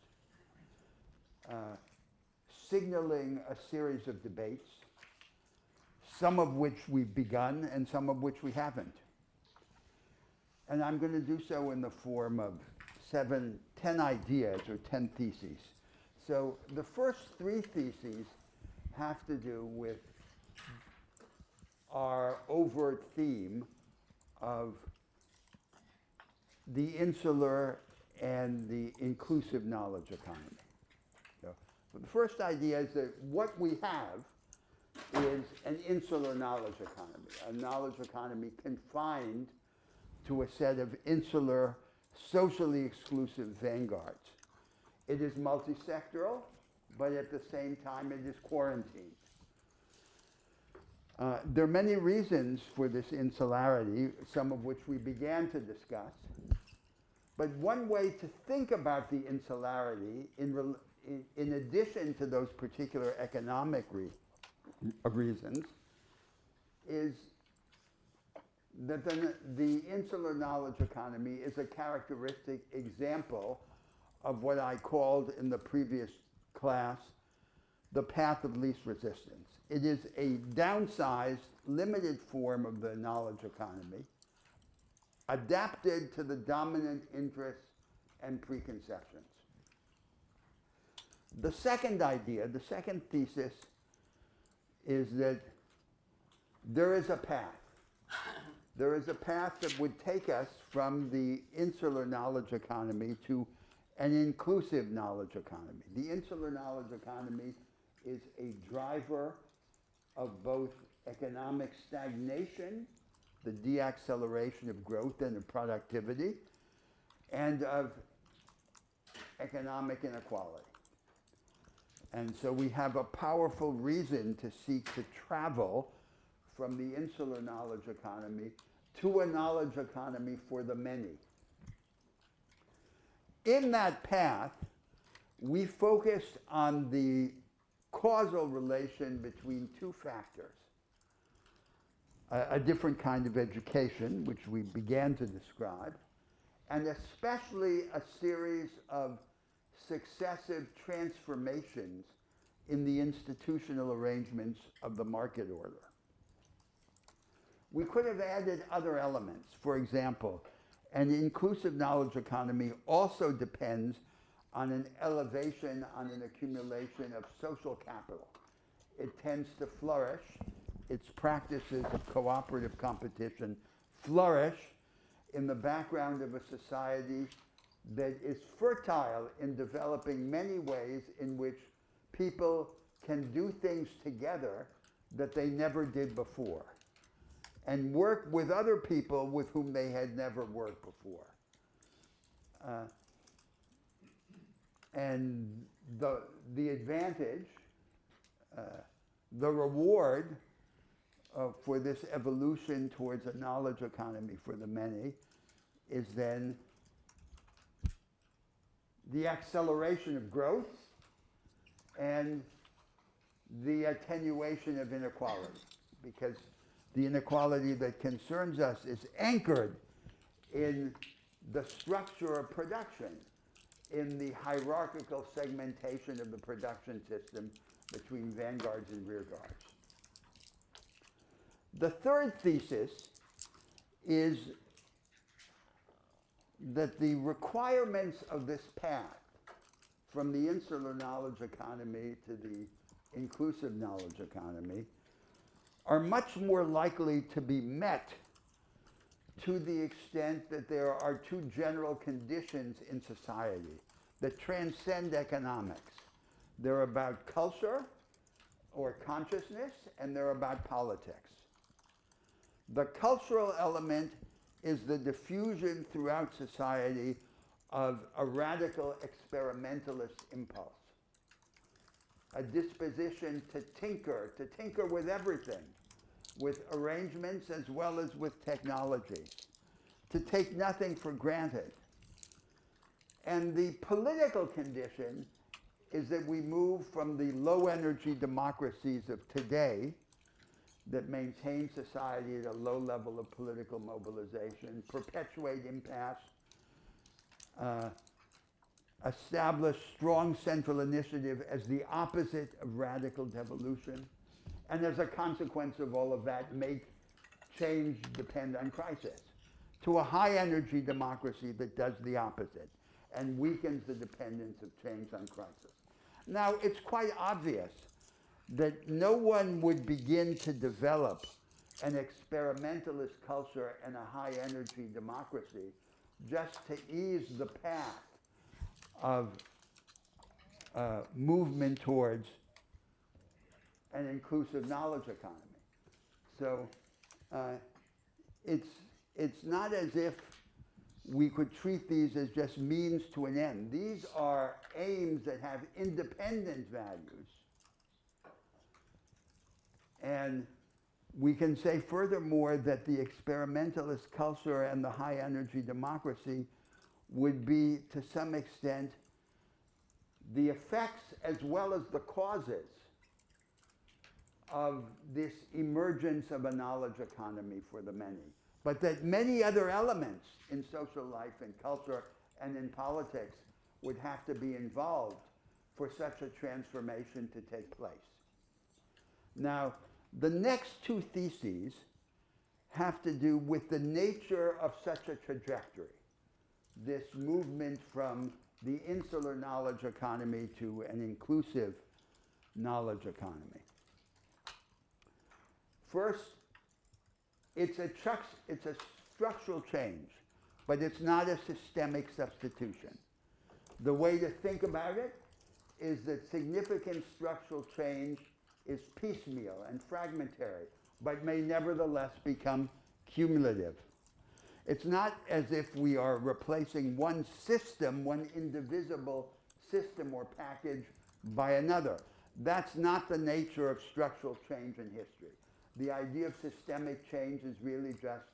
signaling a series of debates, some of which we've begun and some of which we haven't. And I'm going to do so in the form of 10 ideas or 10 theses. So the first 3 theses have to do with our overt theme of the insular and the inclusive knowledge economy. So the first idea is that what we have is an insular knowledge economy, a knowledge economy confined to a set of insular, socially exclusive vanguards. It is multi-sectoral, but at the same time it is quarantined. There are many reasons for this insularity, some of which we began to discuss. But one way to think about the insularity, in addition to those particular economic reasons, is that the insular knowledge economy is a characteristic example of what I called in the previous class the path of least resistance. It is a downsized, limited form of the knowledge economy, adapted to the dominant interests and preconceptions. The second idea, the second thesis, is that there is a path. There is a path that would take us from the insular knowledge economy to an inclusive knowledge economy. The insular knowledge economy is a driver of both economic stagnation, the deacceleration of growth and of productivity, and of economic inequality. And so we have a powerful reason to seek to travel from the insular knowledge economy to a knowledge economy for the many. In that path, we focused on the causal relation between 2 factors. A different kind of education, which we began to describe, and especially a series of successive transformations in the institutional arrangements of the market order. We could have added other elements. For example, an inclusive knowledge economy also depends on an elevation, on an accumulation of social capital. It tends to flourish. Its practices of cooperative competition flourish in the background of a society that is fertile in developing many ways in which people can do things together that they never did before, and work with other people with whom they had never worked before. And the advantage, the reward for this evolution towards a knowledge economy for the many is then the acceleration of growth and the attenuation of inequality, because the inequality that concerns us is anchored in the structure of production, in the hierarchical segmentation of the production system between vanguards and rearguards. The third thesis is that the requirements of this path from the insular knowledge economy to the inclusive knowledge economy are much more likely to be met to the extent that there are 2 general conditions in society that transcend economics. They're about culture or consciousness, and they're about politics. The cultural element is the diffusion throughout society of a radical experimentalist impulse, a disposition to tinker with everything, with arrangements as well as with technology, to take nothing for granted. And the political condition is that we move from the low energy democracies of today that maintain society at a low level of political mobilization, perpetuate impasse, establish strong central initiative as the opposite of radical devolution, and as a consequence of all of that, make change depend on crisis, to a high energy democracy that does the opposite and weakens the dependence of change on crisis. Now, it's quite obvious that no one would begin to develop an experimentalist culture and a high energy democracy just to ease the path of movement towards an inclusive knowledge economy. So it's not as if we could treat these as just means to an end. These are aims that have independent values. And we can say furthermore that the experimentalist culture and the high energy democracy would be, to some extent, the effects as well as the causes of this emergence of a knowledge economy for the many. But that many other elements in social life and culture and in politics would have to be involved for such a transformation to take place. Now, the next two theses have to do with the nature of such a trajectory, this movement from the insular knowledge economy to an inclusive knowledge economy. First, it's a structural change, but it's not a systemic substitution. The way to think about it is that significant structural change is piecemeal and fragmentary, but may nevertheless become cumulative. It's not as if we are replacing one system, one indivisible system or package by another. That's not the nature of structural change in history. The idea of systemic change is really just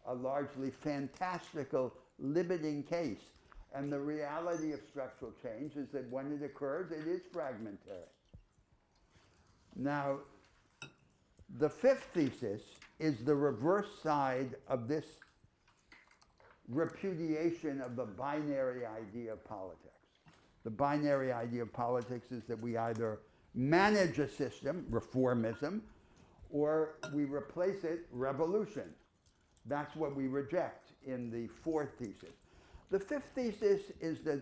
a largely fantastical, limiting case. And the reality of structural change is that when it occurs, it is fragmentary. Now, the fifth thesis is the reverse side of this repudiation of the binary idea of politics. The binary idea of politics is that we either manage a system, reformism, or we replace it, revolution. That's what we reject in the fourth thesis. The fifth thesis is that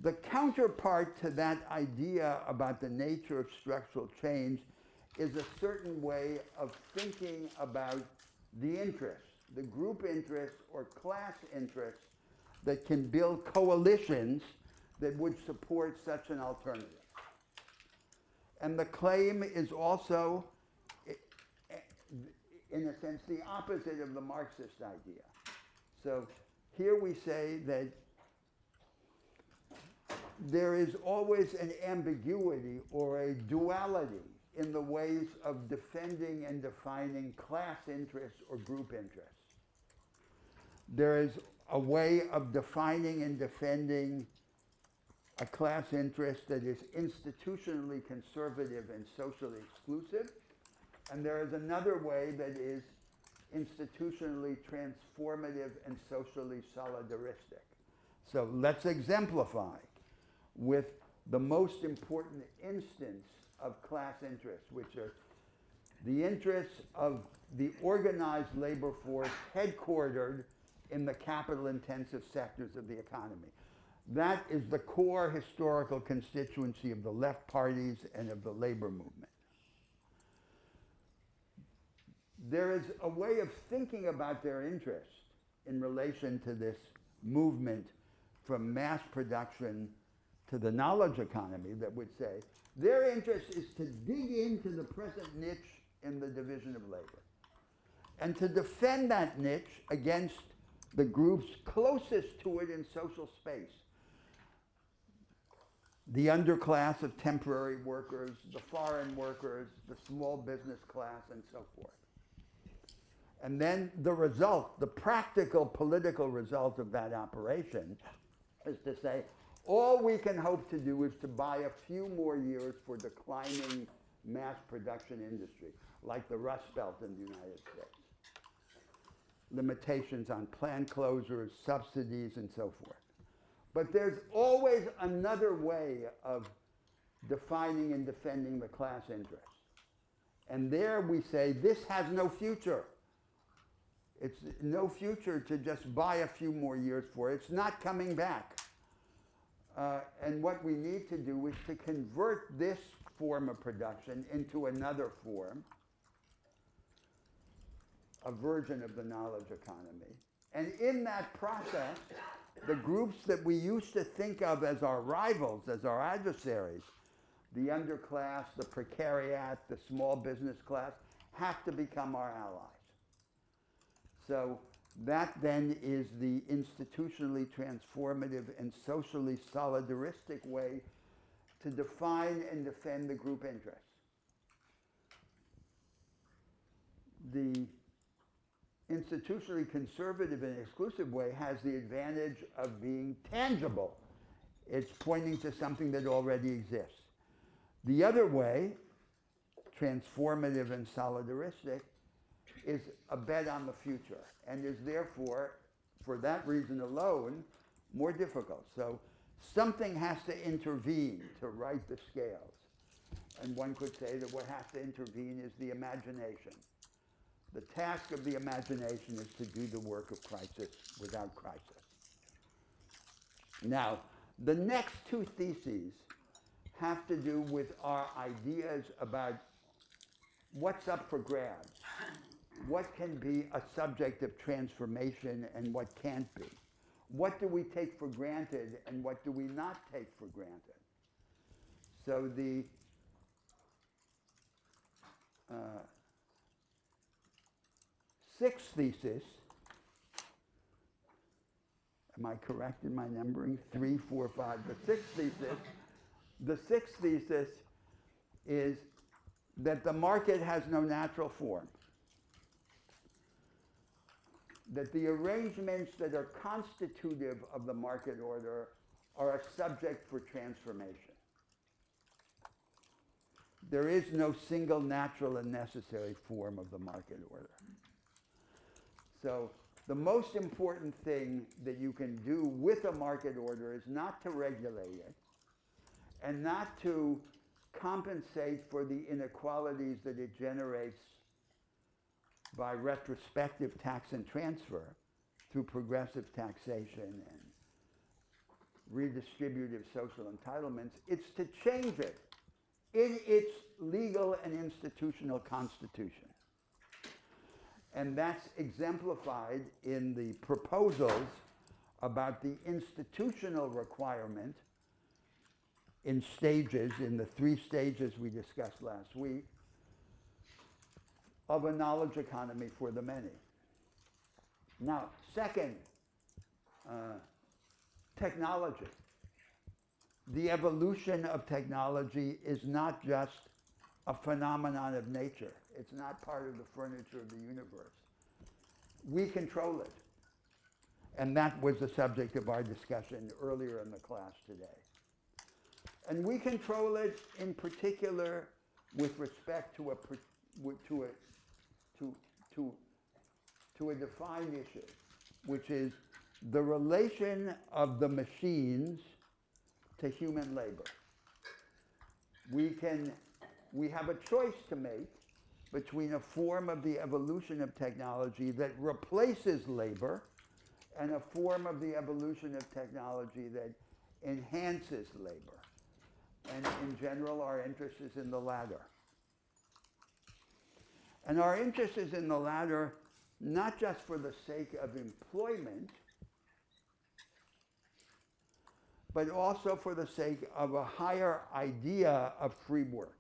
the counterpart to that idea about the nature of structural change is a certain way of thinking about the interests, the group interests or class interests that can build coalitions that would support such an alternative. And the claim is also, in a sense, the opposite of the Marxist idea. So here we say that there is always an ambiguity or a duality in the ways of defending and defining class interests or group interests. There is a way of defining and defending a class interest that is institutionally conservative and socially exclusive, and there is another way that is institutionally transformative and socially solidaristic. So let's exemplify with the most important instance of class interests, which are the interests of the organized labor force headquartered in the capital-intensive sectors of the economy. That is the core historical constituency of the left parties and of the labor movement. There is a way of thinking about their interests in relation to this movement from mass production to the knowledge economy that would say their interest is to dig into the present niche in the division of labor and to defend that niche against the groups closest to it in social space. The underclass of temporary workers, the foreign workers, the small business class, and so forth. And then the result, the practical political result of that operation is to say, All we can hope to do is to buy a few more years for declining mass production industry, like the Rust Belt in the United States. Limitations on plant closures, subsidies, and so forth. But there's always another way of defining and defending the class interest. And there we say, this has no future. It's no future to just buy a few more years for it. It's not coming back. And what we need to do is to convert this form of production into another form, a version of the knowledge economy. And in that process, the groups that we used to think of as our rivals, as our adversaries, the underclass, the precariat, the small business class, have to become our allies. So that then is the institutionally transformative and socially solidaristic way to define and defend the group interests. The institutionally conservative and exclusive way has the advantage of being tangible. It's pointing to something that already exists. The other way, transformative and solidaristic, is a bet on the future and is therefore, for that reason alone, more difficult. So something has to intervene to right the scales. And one could say that what has to intervene is the imagination. The task of the imagination is to do the work of crisis without crisis. Now, the next two theses have to do with our ideas about what's up for grabs, what can be a subject of transformation and what can't be. What do we take for granted and what do we not take for granted? So the sixth thesis, am I correct in my numbering? 3, 4, 5. The sixth thesis is that the market has no natural form. That the arrangements that are constitutive of the market order are a subject for transformation. There is no single natural and necessary form of the market order. So the most important thing that you can do with a market order is not to regulate it and not to compensate for the inequalities that it generates by retrospective tax and transfer through progressive taxation and redistributive social entitlements. It's to change it in its legal and institutional constitution. And that's exemplified in the proposals about the institutional requirement in stages, in the 3 stages we discussed last week, of a knowledge economy for the many. Now, second, technology. The evolution of technology is not just a phenomenon of nature. It's not part of the furniture of the universe. We control it. And that was the subject of our discussion earlier in the class today. And we control it in particular with respect to a defined issue, which is the relation of the machines to human labor. We have a choice to make between a form of the evolution of technology that replaces labor and a form of the evolution of technology that enhances labor. And in general, our interest is in the latter. And our interest is in the latter not just for the sake of employment, but also for the sake of a higher idea of free work.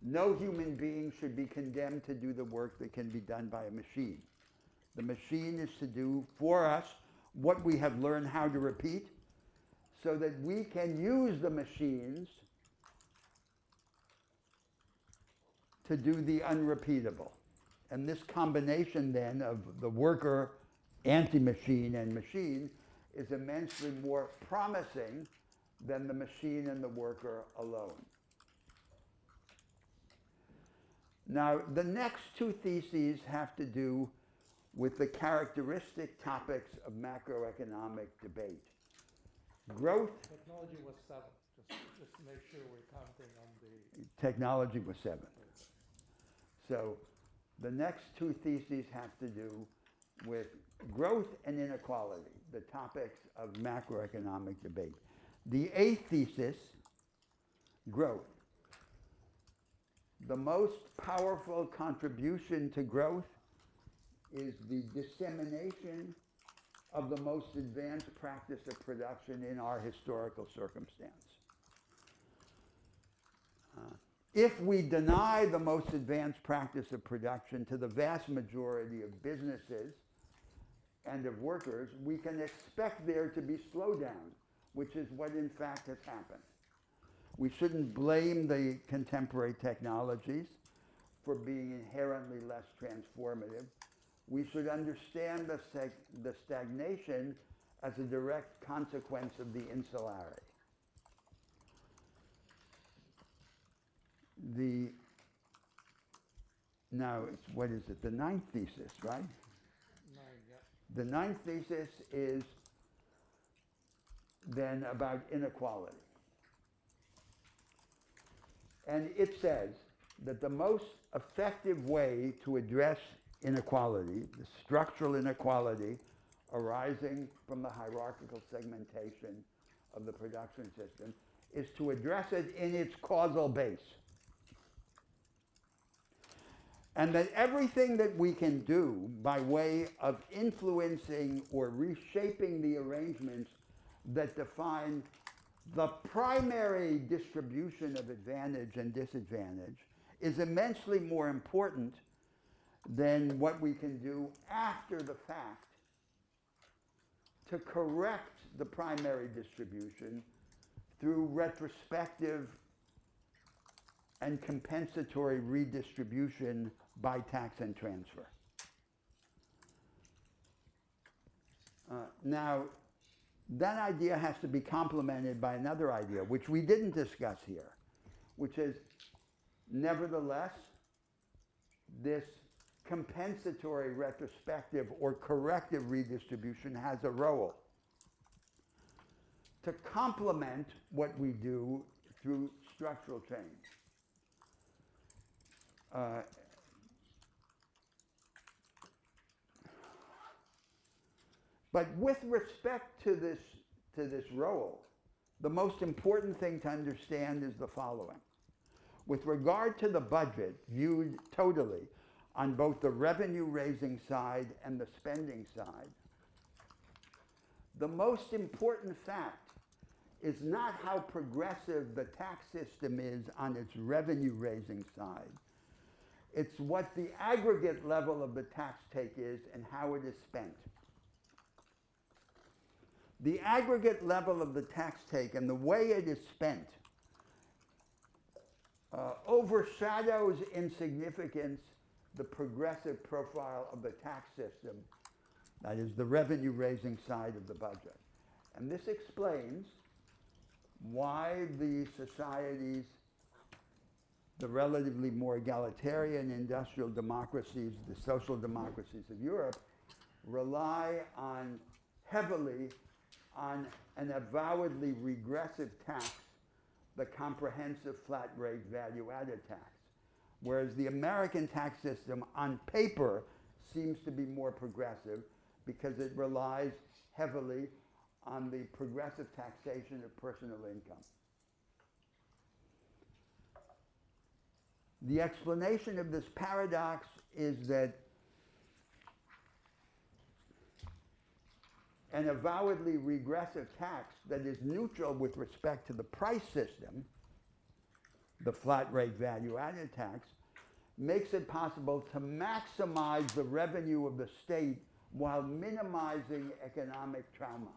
No human being should be condemned to do the work that can be done by a machine. The machine is to do for us what we have learned how to repeat so that we can use the machines to do the unrepeatable. And this combination then of the worker, anti-machine, and machine is immensely more promising than the machine and the worker alone. Now, the next two theses have to do with the characteristic topics of macroeconomic debate. Growth, Technology was 7. Just to make sure we're counting on the. technology was 7. So the next two theses have to do with growth and inequality, the topics of macroeconomic debate. The eighth thesis, growth. The most powerful contribution to growth is the dissemination of the most advanced practice of production in our historical circumstance. If we deny the most advanced practice of production to the vast majority of businesses and of workers, we can expect there to be slowdown, which is what in fact has happened. We shouldn't blame the contemporary technologies for being inherently less transformative. We should understand the stagnation as a direct consequence of the insularity. Now, what is it? The ninth thesis, right? 9, yeah. The ninth thesis is then about inequality. And it says that the most effective way to address inequality, the structural inequality arising from the hierarchical segmentation of the production system, is to address it in its causal base. And that everything that we can do by way of influencing or reshaping the arrangements that define the primary distribution of advantage and disadvantage is immensely more important than what we can do after the fact to correct the primary distribution through retrospective and compensatory redistribution by tax and transfer. Now, that idea has to be complemented by another idea, which we didn't discuss here, which is, nevertheless, this compensatory retrospective or corrective redistribution has a role to complement what we do through structural change. But with respect to this role, the most important thing to understand is the following. With regard to the budget, viewed totally on both the revenue-raising side and the spending side, the most important fact is not how progressive the tax system is on its revenue-raising side. It's what the aggregate level of the tax take is and how it is spent. The aggregate level of the tax take and the way it is spent overshadows in significance the progressive profile of the tax system, that is the revenue-raising side of the budget. And this explains why the societies, the relatively more egalitarian industrial democracies, the social democracies of Europe, rely heavily on an avowedly regressive tax, the comprehensive flat rate value-added tax. Whereas the American tax system on paper seems to be more progressive because it relies heavily on the progressive taxation of personal income. The explanation of this paradox is that an avowedly regressive tax that is neutral with respect to the price system, the flat rate value-added tax, makes it possible to maximize the revenue of the state while minimizing economic trauma.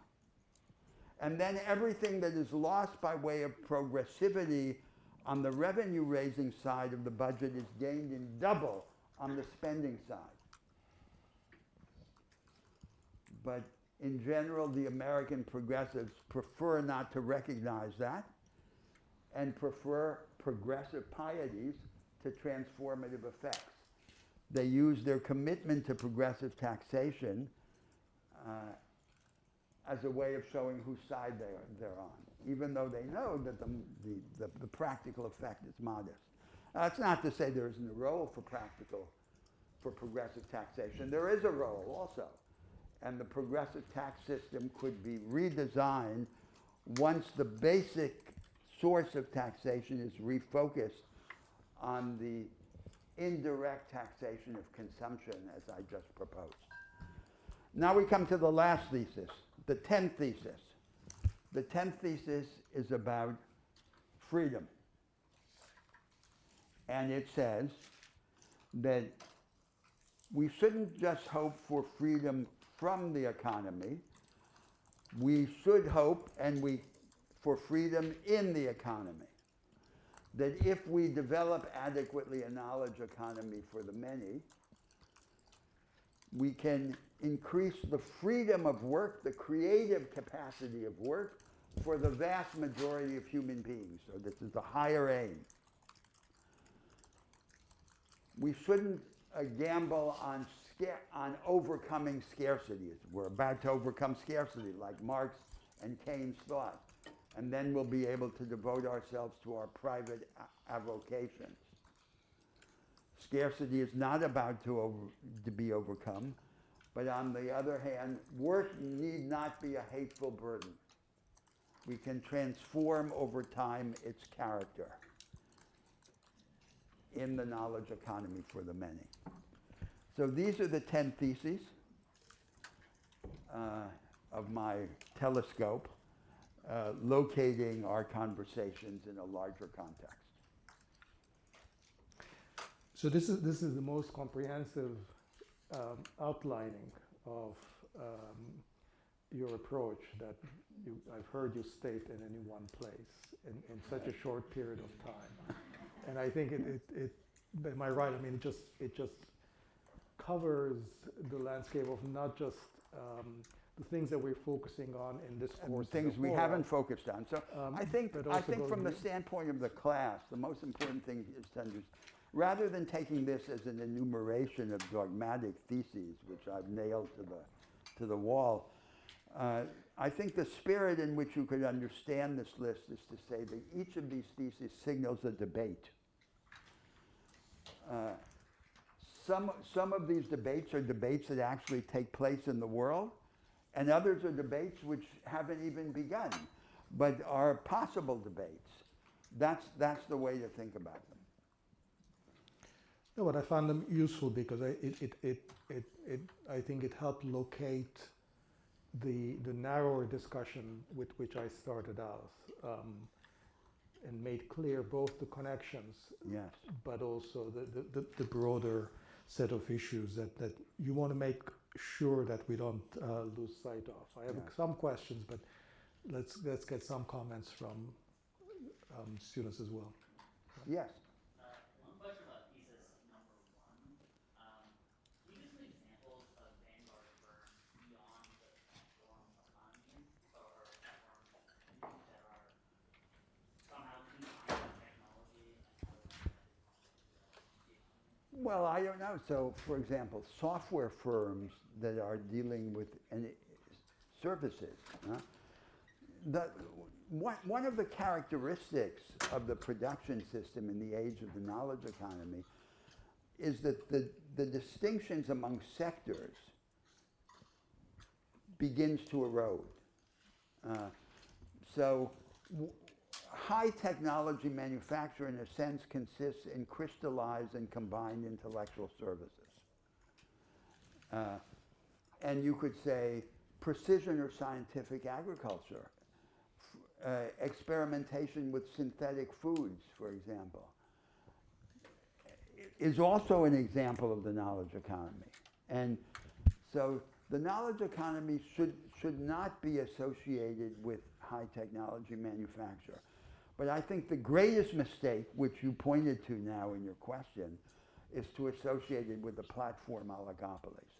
And then everything that is lost by way of progressivity on the revenue-raising side of the budget is gained in double on the spending side. But In general, the American progressives prefer not to recognize that and prefer progressive pieties to transformative effects. They use their commitment to progressive taxation as a way of showing whose side they're on, even though they know that the practical effect is modest. That's not to say there isn't a role for progressive taxation. There is a role also. And the progressive tax system could be redesigned once the basic source of taxation is refocused on the indirect taxation of consumption, as I just proposed. Now we come to the last thesis, the 10th thesis. The 10th thesis is about freedom. And it says that we shouldn't just hope for freedom from the economy. We should hope for freedom in the economy. That if we develop adequately a knowledge economy for the many, we can increase the freedom of work, the creative capacity of work for the vast majority of human beings. So this is a higher aim. We shouldn't gamble on overcoming scarcity. We're about to overcome scarcity, like Marx and Keynes thought. And then we'll be able to devote ourselves to our private avocations. Scarcity is not about to be overcome, but on the other hand, work need not be a hateful burden. We can transform over time its character in the knowledge economy for the many. So these are the 10 theses of my telescope, locating our conversations in a larger context. So this is the most comprehensive outlining of your approach that I've heard you state in any one place in such a short period of time. And I think am I right? I mean, it just covers the landscape of not just the things that we're focusing on in this course. Things we haven't focused on. So I think from the to standpoint of the class, the most important thing is to understand, rather than taking this as an enumeration of dogmatic theses, which I've nailed to the wall, I think the spirit in which you could understand this list is to say that each of these theses signals a debate. Some of these debates are debates that actually take place in the world, and others are debates which haven't even begun, but are possible debates. That's the way to think about them. No, but I found them useful because I think it helped locate the narrower discussion with which I started out, and made clear both the connections, Yes. but also the broader set of issues that you want to make sure that we don't lose sight of. I have some questions, but let's get some comments from students as well. Yes. One question about thesis number 1. Can you give some examples of vanguard firms beyond the platform economies or platform economies that are somehow combining technology and how they want to the economy? Well, I don't know. So, for example, software firms that are dealing with services. One of the characteristics of the production system in the age of the knowledge economy is that the distinctions among sectors begins to erode. High technology manufacture, in a sense, consists in crystallized and combined intellectual services. And you could say precision or scientific agriculture, experimentation with synthetic foods, for example, is also an example of the knowledge economy. And so the knowledge economy should not be associated with high technology manufacture. But I think the greatest mistake, which you pointed to now in your question, is to associate it with the platform oligopolies.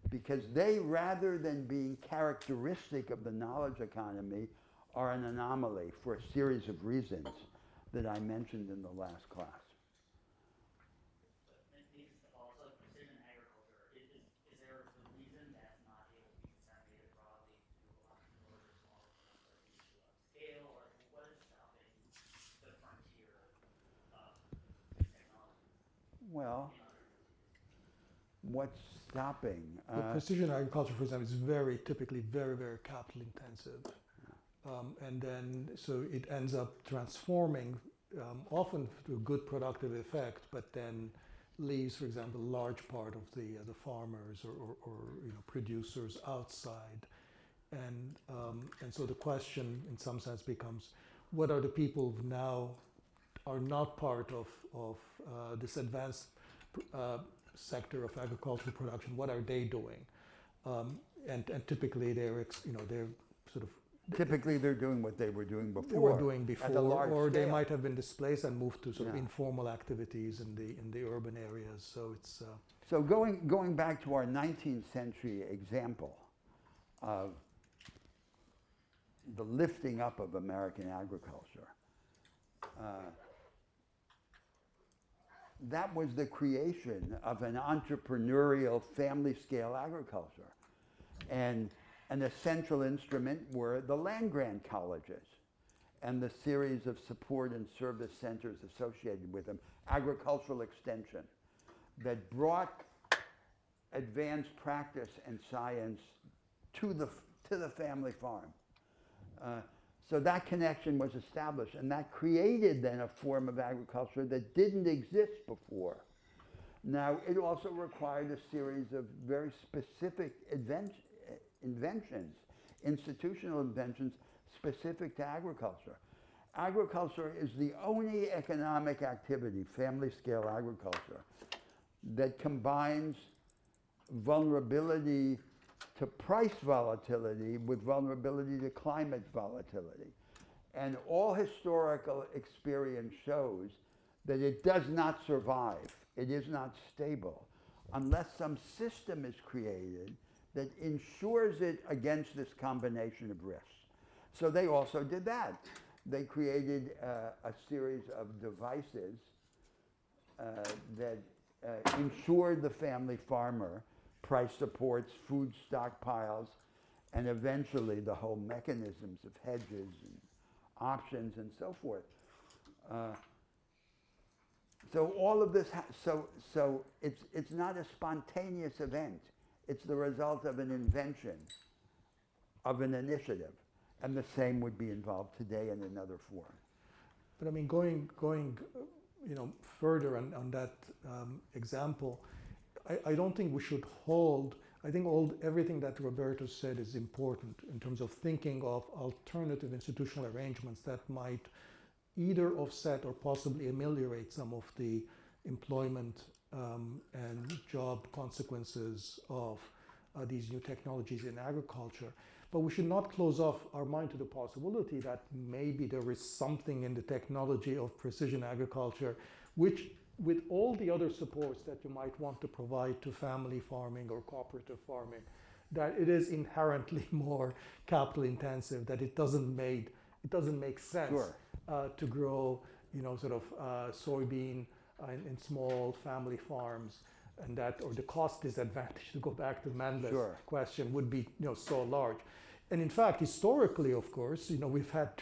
because they, rather than being characteristic of the knowledge economy, are an anomaly for a series of reasons that I mentioned in the last class. But maybe also precision agriculture, is there a reason that's not able to be disseminated broadly to entrepreneurs or smaller firms? Like the issue of scale, or what is stopping the frontier of these technologies Well, in other industries? what's stopping? Well, precision agriculture, for example, is very typically very, very capital intensive. And then, so it ends up transforming, often to a good productive effect, but then leaves, for example, a large part of the farmers or producers outside. And so the question, in some sense, becomes, what are the people who now are not part of this advanced sector of agricultural production? What are they doing? And typically they're sort of Typically, they're doing what they were doing before. they were doing at a before, large or they scale. might have been displaced and moved to sort of Yeah. informal activities in the urban areas. So it's So going back to our 19th century example of the lifting up of American agriculture, that was the creation of an entrepreneurial family-scale agriculture. And an essential instrument were the land-grant colleges and the series of support and service centers associated with them, agricultural extension, that brought advanced practice and science to the family farm. So that connection was established, and that created then a form of agriculture that didn't exist before. Now, it also required a series of very specific inventions, institutional inventions specific to agriculture. Agriculture is the only economic activity, family-scale agriculture, that combines vulnerability to price volatility with vulnerability to climate volatility. And all historical experience shows that it does not survive, it is not stable, unless some system is created that ensures it against this combination of risks. So they also did that. They created a series of devices that ensured the family farmer price supports, food stockpiles, and eventually the whole mechanisms of hedges and options and so forth. So all of this, so it's not a spontaneous event. It's the result of an invention, of an initiative. And the same would be involved today in another form. But I mean, going further on that example, I don't think we should hold. I think everything that Roberto said is important in terms of thinking of alternative institutional arrangements that might either offset or possibly ameliorate some of the employment and job consequences of these new technologies in agriculture. But we should not close off our mind to the possibility that maybe there is something in the technology of precision agriculture, which, with all the other supports that you might want to provide to family farming or cooperative farming, that it is inherently more capital intensive, that it doesn't make sense Sure. to grow, soybean in small family farms, and that, or the cost disadvantage, to go back to Mandela's Sure. question, would be so large. And in fact, historically, of course, we've had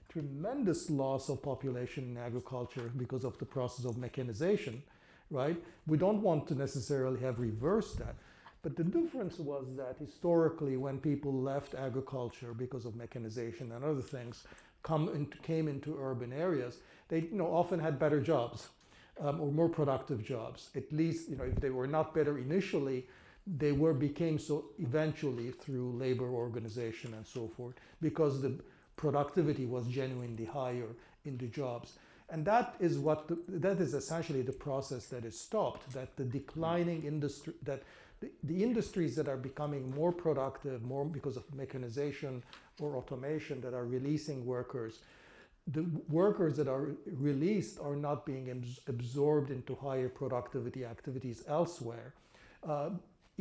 tremendous loss of population in agriculture because of the process of mechanization, right? We don't want to necessarily have reversed that. But the difference was that historically, when people left agriculture because of mechanization and other things, came into urban areas, they often had better jobs. Or more productive jobs. At least, if they were not better initially, they became so eventually through labor organization and so forth, because the productivity was genuinely higher in the jobs. And that is that is essentially the process that is stopped, that the declining industry, that the industries that are becoming more productive, more because of mechanization or automation, that are releasing workers, the workers that are released are not being absorbed into higher productivity activities elsewhere.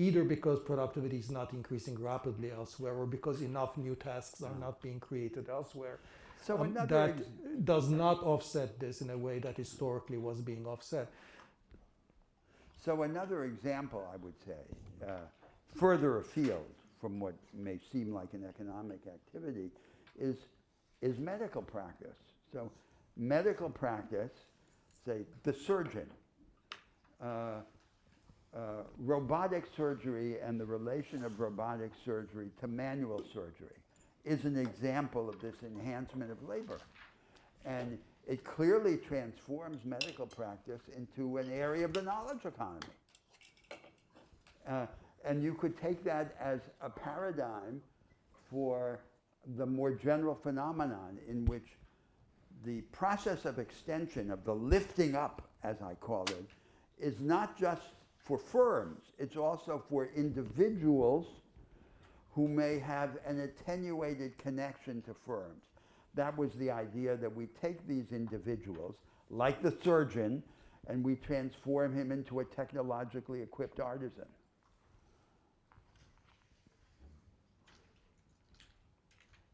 either because productivity is not increasing rapidly elsewhere or because enough new tasks are not being created elsewhere. So another That does not offset this in a way that historically was being offset. So another example, I would say, further afield from what may seem like an economic activity, is medical practice. So medical practice, say the surgeon, robotic surgery and the relation of robotic surgery to manual surgery is an example of this enhancement of labor. And it clearly transforms medical practice into an area of the knowledge economy. And you could take that as a paradigm for the more general phenomenon in which the process of extension, of the lifting up, as I call it, is not just for firms, it's also for individuals who may have an attenuated connection to firms. That was the idea, that we take these individuals, like the surgeon, and we transform him into a technologically equipped artisan.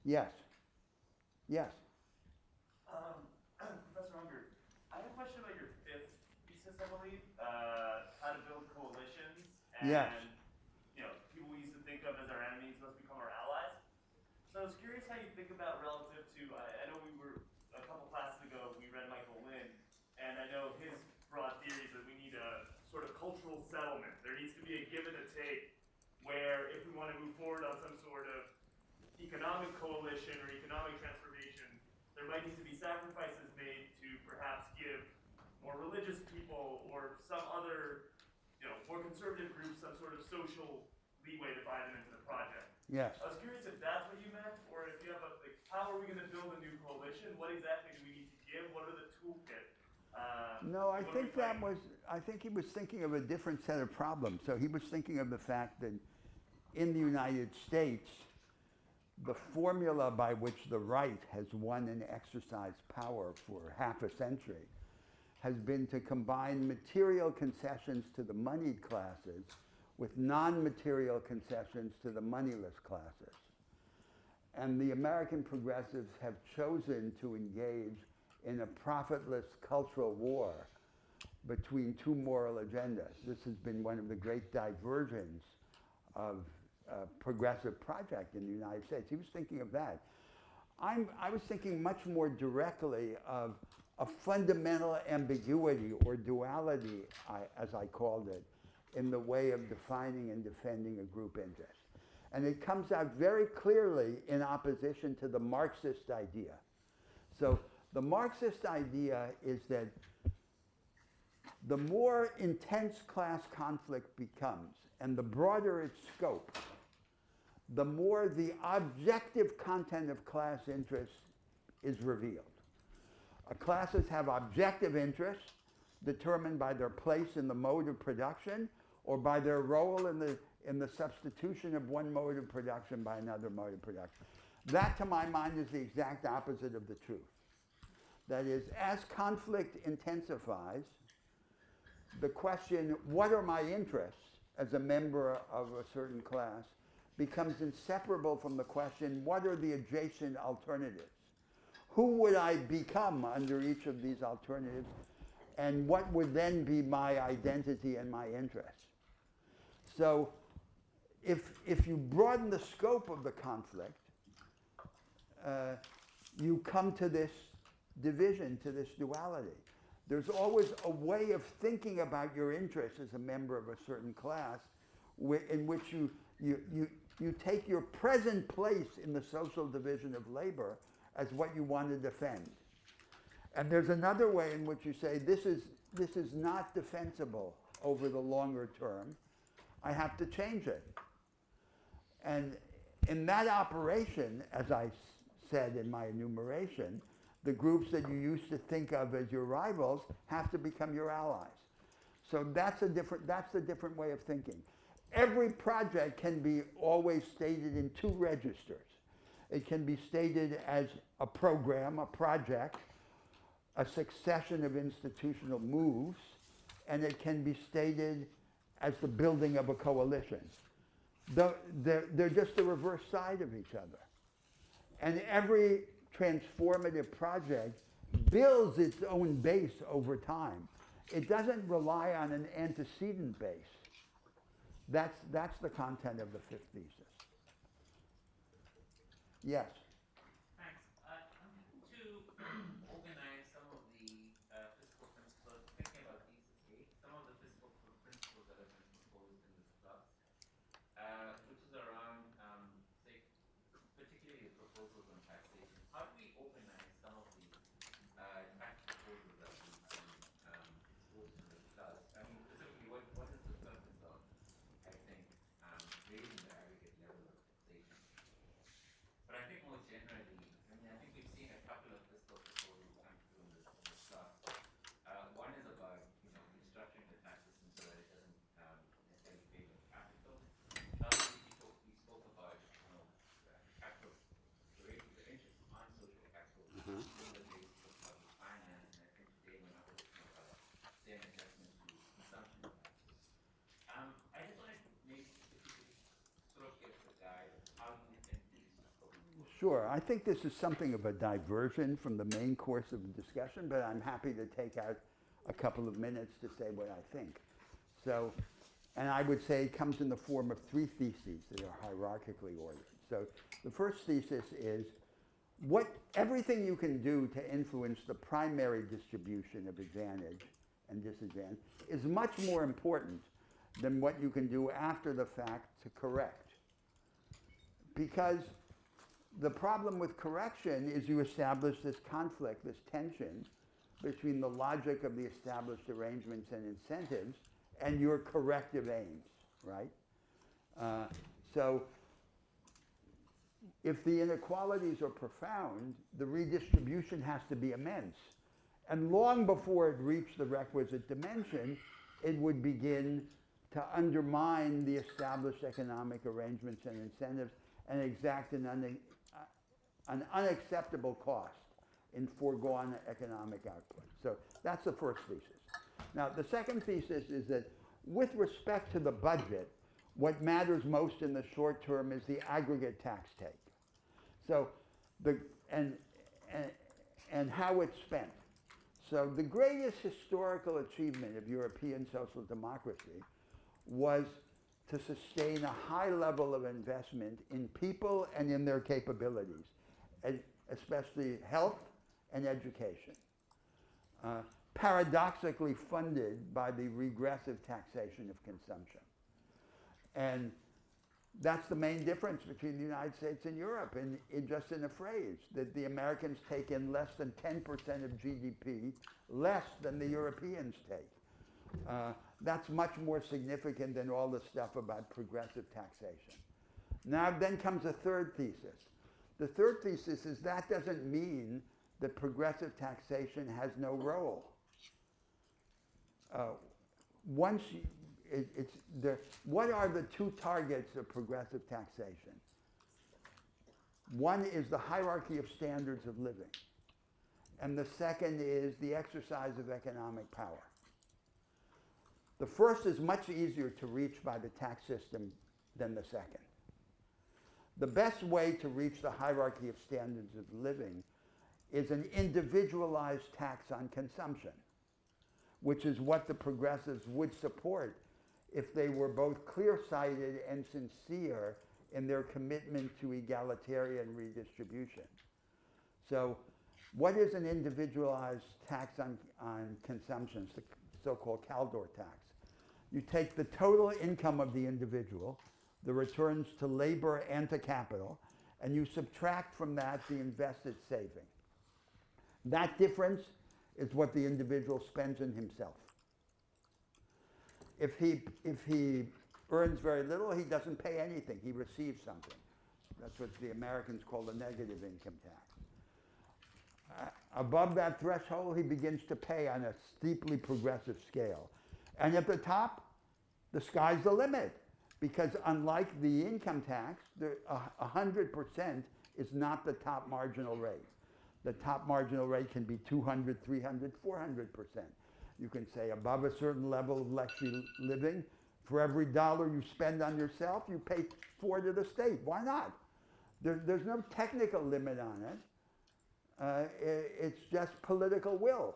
Yes. Yes. Professor Unger, I have a question about your fifth thesis, I believe, how to build coalitions, and Yes. People we used to think of as our enemies must become our allies. So I was curious how you think about relative to, I know we were, a couple classes ago, we read Michael Lind, and I know his broad theory is that we need a sort of cultural settlement. There needs to be a give and a take, where if we want to move forward on some sort of economic coalition or economic transformation, there might need to be sacrifices made to perhaps give more religious people or some other, more conservative groups some sort of social leeway to buy them into the project. Yes. I was curious if that's what you meant, or if you have how are we going to build a new coalition? What exactly do we need to give? What are the toolkit? No, I what are think we that playing? I think he was thinking of a different set of problems. So he was thinking of the fact that in the United States, the formula by which the right has won and exercised power for half a century has been to combine material concessions to the moneyed classes with non-material concessions to the moneyless classes. And the American progressives have chosen to engage in a profitless cultural war between two moral agendas. This has been one of the great diversions of progressive project in the United States. He was thinking of that. I was thinking much more directly of a fundamental ambiguity or duality, as I called it, in the way of defining and defending a group interest. And it comes out very clearly in opposition to the Marxist idea. So the Marxist idea is that the more intense class conflict becomes and the broader its scope, the more the objective content of class interest is revealed. Classes have objective interests determined by their place in the mode of production or by their role in the substitution of one mode of production by another mode of production. That, to my mind, is the exact opposite of the truth. That is, as conflict intensifies, the question, what are my interests as a member of a certain class, becomes inseparable from the question, what are the adjacent alternatives? Who would I become under each of these alternatives? And what would then be my identity and my interests? So if you broaden the scope of the conflict, you come to this division, to this duality. There's always a way of thinking about your interests as a member of a certain class in which you take your present place in the social division of labor as what you want to defend. And there's another way in which you say, this is not defensible over the longer term. I have to change it. And in that operation, as I said in my enumeration, the groups that you used to think of as your rivals have to become your allies. So that's a different way of thinking. Every project can be always stated in two registers. It can be stated as a program, a project, a succession of institutional moves, and it can be stated as the building of a coalition. They're just the reverse side of each other. And every transformative project builds its own base over time. It doesn't rely on an antecedent base. That's the content of the fifth thesis. Yes. Thanks. I'm trying to organize some of the fiscal principles, thinking about thesis 8, some of the fiscal principles that have been proposed in this class, which is around, say, particularly the proposals on taxation. How do we organize some of the tax proposals that we've been exposed in this class? I mean, specifically, what is the purpose of, I think, raising the aggregate level of taxation? But I think more generally, I mean, I think we've seen a couple of fiscal proposals come through in this class. One is about, restructuring the tax system so that it doesn't necessarily favor capital. We spoke about, capital, the interest on social capital being the basis of public finance, and I think today we're not looking about same adjustment to consumption taxes. I just wanted to maybe if you could sort of give us a guide of how you think these fiscal proposals. Sure. I think this is something of a diversion from the main course of the discussion, but I'm happy to take out a couple of minutes to say what I think. So, and I would say it comes in the form of three theses that are hierarchically ordered. So the first thesis is everything you can do to influence the primary distribution of advantage and disadvantage is much more important than what you can do after the fact to correct. Because the problem with correction is you establish this conflict, this tension between the logic of the established arrangements and incentives and your corrective aims, right? So if the inequalities are profound, the redistribution has to be immense. And long before it reached the requisite dimension, it would begin to undermine the established economic arrangements and incentives and exact an unacceptable cost in foregone economic output. So that's the first thesis. Now, the second thesis is that with respect to the budget, what matters most in the short term is the aggregate tax take. So, and how it's spent. So the greatest historical achievement of European social democracy was to sustain a high level of investment in people and in their capabilities, especially health and education, paradoxically funded by the regressive taxation of consumption. And that's the main difference between the United States and Europe, just in a phrase, that the Americans take in less than 10% of GDP, less than the Europeans take. That's much more significant than all the stuff about progressive taxation. Now then comes a third thesis. The third thesis is that doesn't mean that progressive taxation has no role. What are the two targets of progressive taxation? One is the hierarchy of standards of living, and the second is the exercise of economic power. The first is much easier to reach by the tax system than the second. The best way to reach the hierarchy of standards of living is an individualized tax on consumption, which is what the progressives would support if they were both clear-sighted and sincere in their commitment to egalitarian redistribution. So what is an individualized tax on consumption? It's the so-called Kaldor tax. You take the total income of the individual, the returns to labor and to capital, and you subtract from that the invested saving. That difference is what the individual spends in himself. If he earns very little, he doesn't pay anything. He receives something. That's what the Americans call the negative income tax. Above that threshold, he begins to pay on a steeply progressive scale. And at the top, the sky's the limit. Because unlike the income tax, 100% is not the top marginal rate. The top marginal rate can be 200, 300, 400%. You can say above a certain level of luxury living, For every dollar you spend on yourself, you pay 4 to the state. Why not? There's no technical limit on it. It's just political will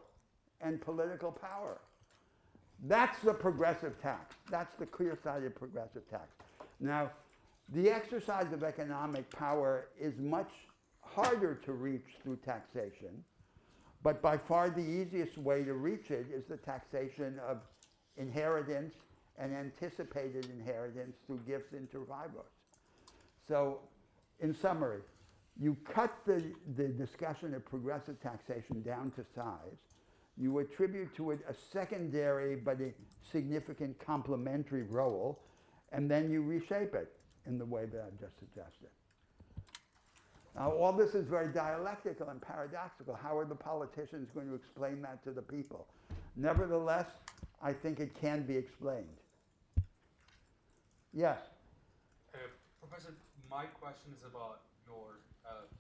and political power. That's the progressive tax. That's the clear-sided progressive tax. Now, the exercise of economic power is much harder to reach through taxation, but by far the easiest way to reach it is the taxation of inheritance and anticipated inheritance through gifts inter vivos. So, in summary, you cut the discussion of progressive taxation down to size, you attribute to it a secondary but a significant complementary role, and then you reshape it in the way that I've just suggested. Now, all this is very dialectical and paradoxical. How are the politicians going to explain that to the people? Nevertheless, I think it can be explained. Yes? Professor, my question is about your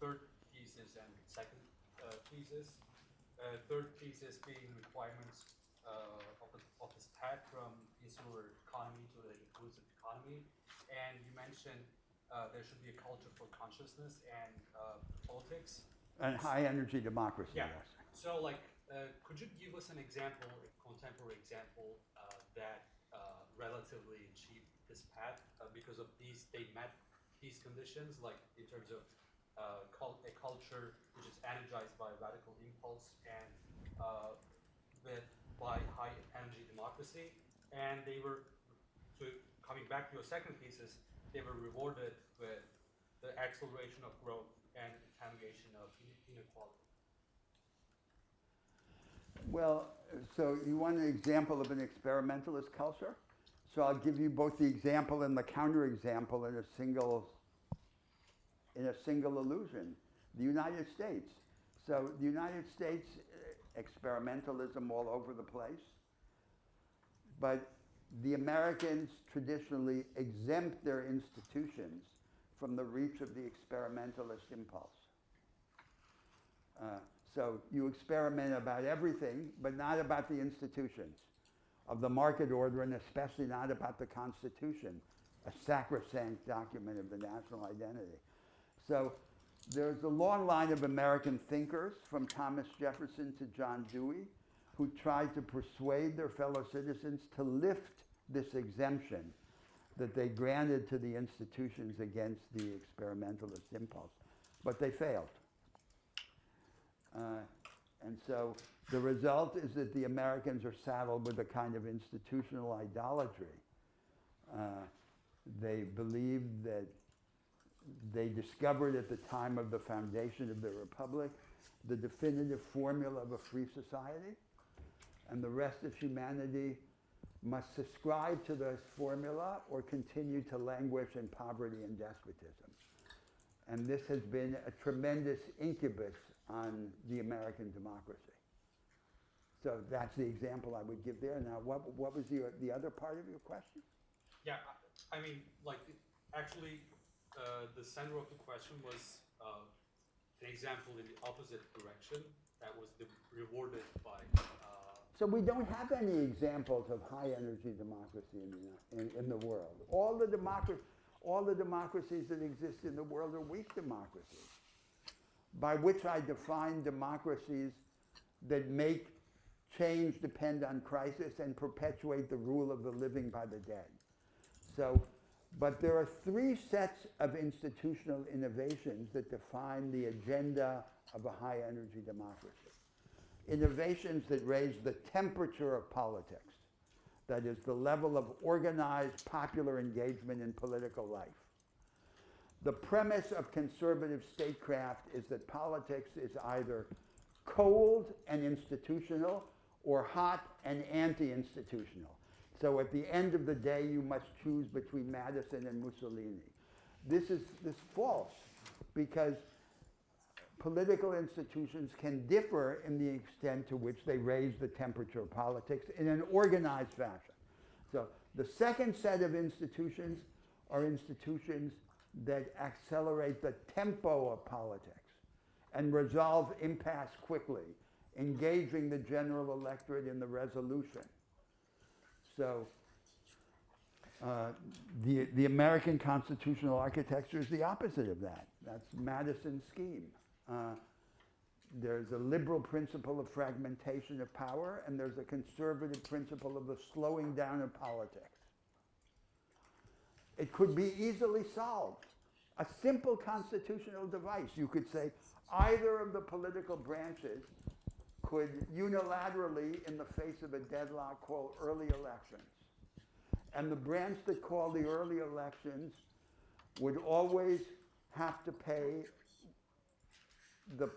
third thesis and second thesis. Third thesis being requirements of the spectrum insular economy to the inclusive economy. And you mentioned there should be a culture for consciousness and politics. And high energy democracy, Yeah. yes. So, like, could you give us an example, a contemporary example, that relatively achieved this path because of these, they met these conditions, like in terms of a culture which is energized by radical impulse and by high energy democracy, and they were, coming back to your second thesis, they were rewarded with the acceleration of growth and attenuation of inequality. Well, so you want an example of an experimentalist culture? So I'll give you both the example and the counterexample in a single illusion. The United States. So the United States, experimentalism all over the place, but the Americans traditionally exempt their institutions from the reach of the experimentalist impulse. So you experiment about everything, but not about the institutions of the market order, and especially not about the Constitution, a sacrosanct document of the national identity. So there's a long line of American thinkers, from Thomas Jefferson to John Dewey, who tried to persuade their fellow citizens to lift this exemption that they granted to the institutions against the experimentalist impulse. But they failed. And so the result is that the Americans are saddled with a kind of institutional idolatry. They believe that they discovered at the time of the foundation of the Republic the definitive formula of a free society, and the rest of humanity must subscribe to this formula or continue to languish in poverty and despotism. And this has been a tremendous incubus on the American democracy. So that's the example I would give there. Now, what was the other part of your question? Yeah, I mean, like, actually, the center of the question was an example in the opposite direction that was rewarded by. So we don't have any examples of high energy democracy in the world. All the democracies that exist in the world are weak democracies, by which I define democracies that make change depend on crisis and perpetuate the rule of the living by the dead. So, but there are 3 sets of institutional innovations that define the agenda of a high energy democracy. Innovations that raise the temperature of politics, that is, the level of organized popular engagement in political life. The premise of conservative statecraft is that politics is either cold and institutional or hot and anti-institutional. So at the end of the day, you must choose between Madison and Mussolini. This is false, because political institutions can differ in the extent to which they raise the temperature of politics in an organized fashion. So the second set of institutions are institutions that accelerate the tempo of politics and resolve impasse quickly, engaging the general electorate in the resolution. So The American constitutional architecture is the opposite of that. That's Madison's scheme. There's a liberal principle of fragmentation of power, and there's a conservative principle of the slowing down of politics. It could be easily solved. A simple constitutional device. You could say either of the political branches could unilaterally, in the face of a deadlock, call early elections. And the branch that called the early elections would always have to pay the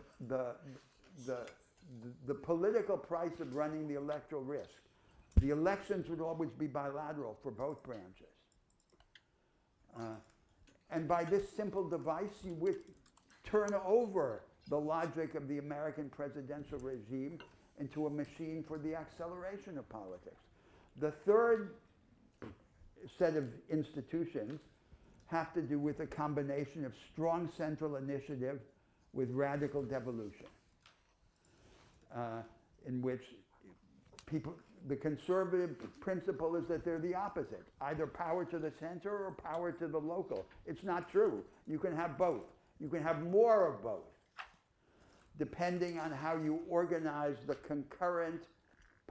political price of running the electoral risk. The elections would always be bilateral for both branches. And by this simple device, you would turn over the logic of the American presidential regime into a machine for the acceleration of politics. The third set of institutions have to do with a combination of strong central initiative with radical devolution, in which the conservative principle is that they're the opposite, either power to the center or power to the local. It's not true. You can have both. You can have more of both, depending on how you organize the concurrent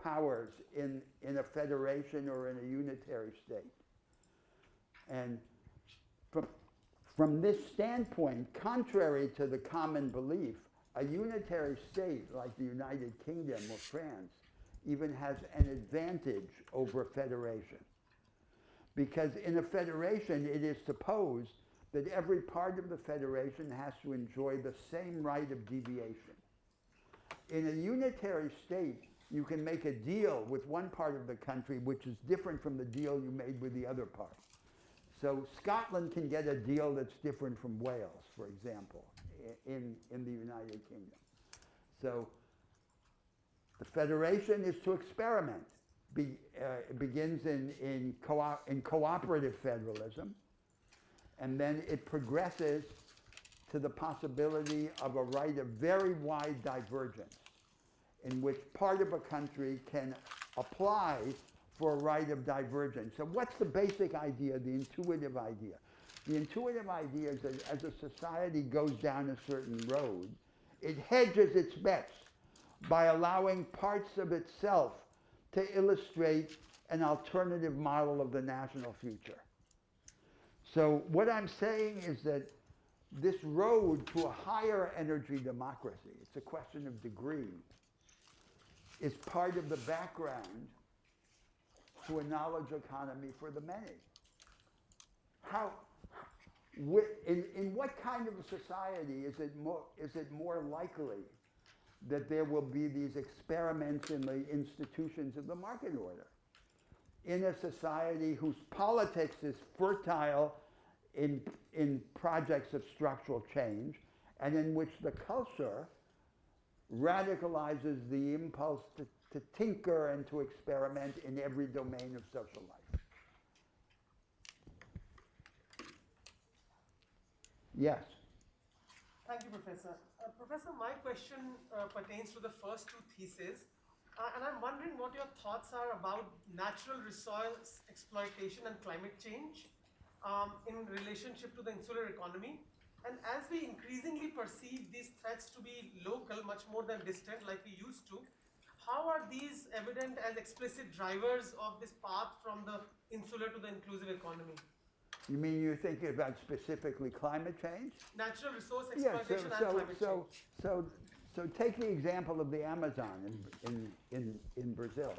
powers in a federation or in a unitary state. And from this standpoint, contrary to the common belief, a unitary state like the United Kingdom or France even has an advantage over federation. Because in a federation, it is supposed that every part of the federation has to enjoy the same right of deviation. In a unitary state, you can make a deal with one part of the country which is different from the deal you made with the other part. So Scotland can get a deal that's different from Wales, for example, in the United Kingdom. So the federation is to experiment. It begins in cooperative federalism, and then it progresses to the possibility of a right of very wide divergence, in which part of a country can apply for a right of divergence. So what's the basic idea, the intuitive idea? The intuitive idea is that as a society goes down a certain road, it hedges its bets by allowing parts of itself to illustrate an alternative model of the national future. So what I'm saying is that this road to a higher energy democracy, it's a question of degree, is part of the background to a knowledge economy for the many. In what kind of a society is it more likely that there will be these experiments in the institutions of the market order? In a society whose politics is fertile in projects of structural change, and in which the culture radicalizes the impulse to tinker and to experiment in every domain of social life. Yes. Thank you, Professor. Professor, my question pertains to the first two theses, and I'm wondering what your thoughts are about natural resource exploitation and climate change in relationship to the insular economy. And as we increasingly perceive these threats to be local, much more than distant, like we used to, how are these evident as explicit drivers of this path from the insular to the inclusive economy? You mean you're thinking about specifically climate change? Natural resource exploitation and climate change. So take the example of the Amazon in Brazil,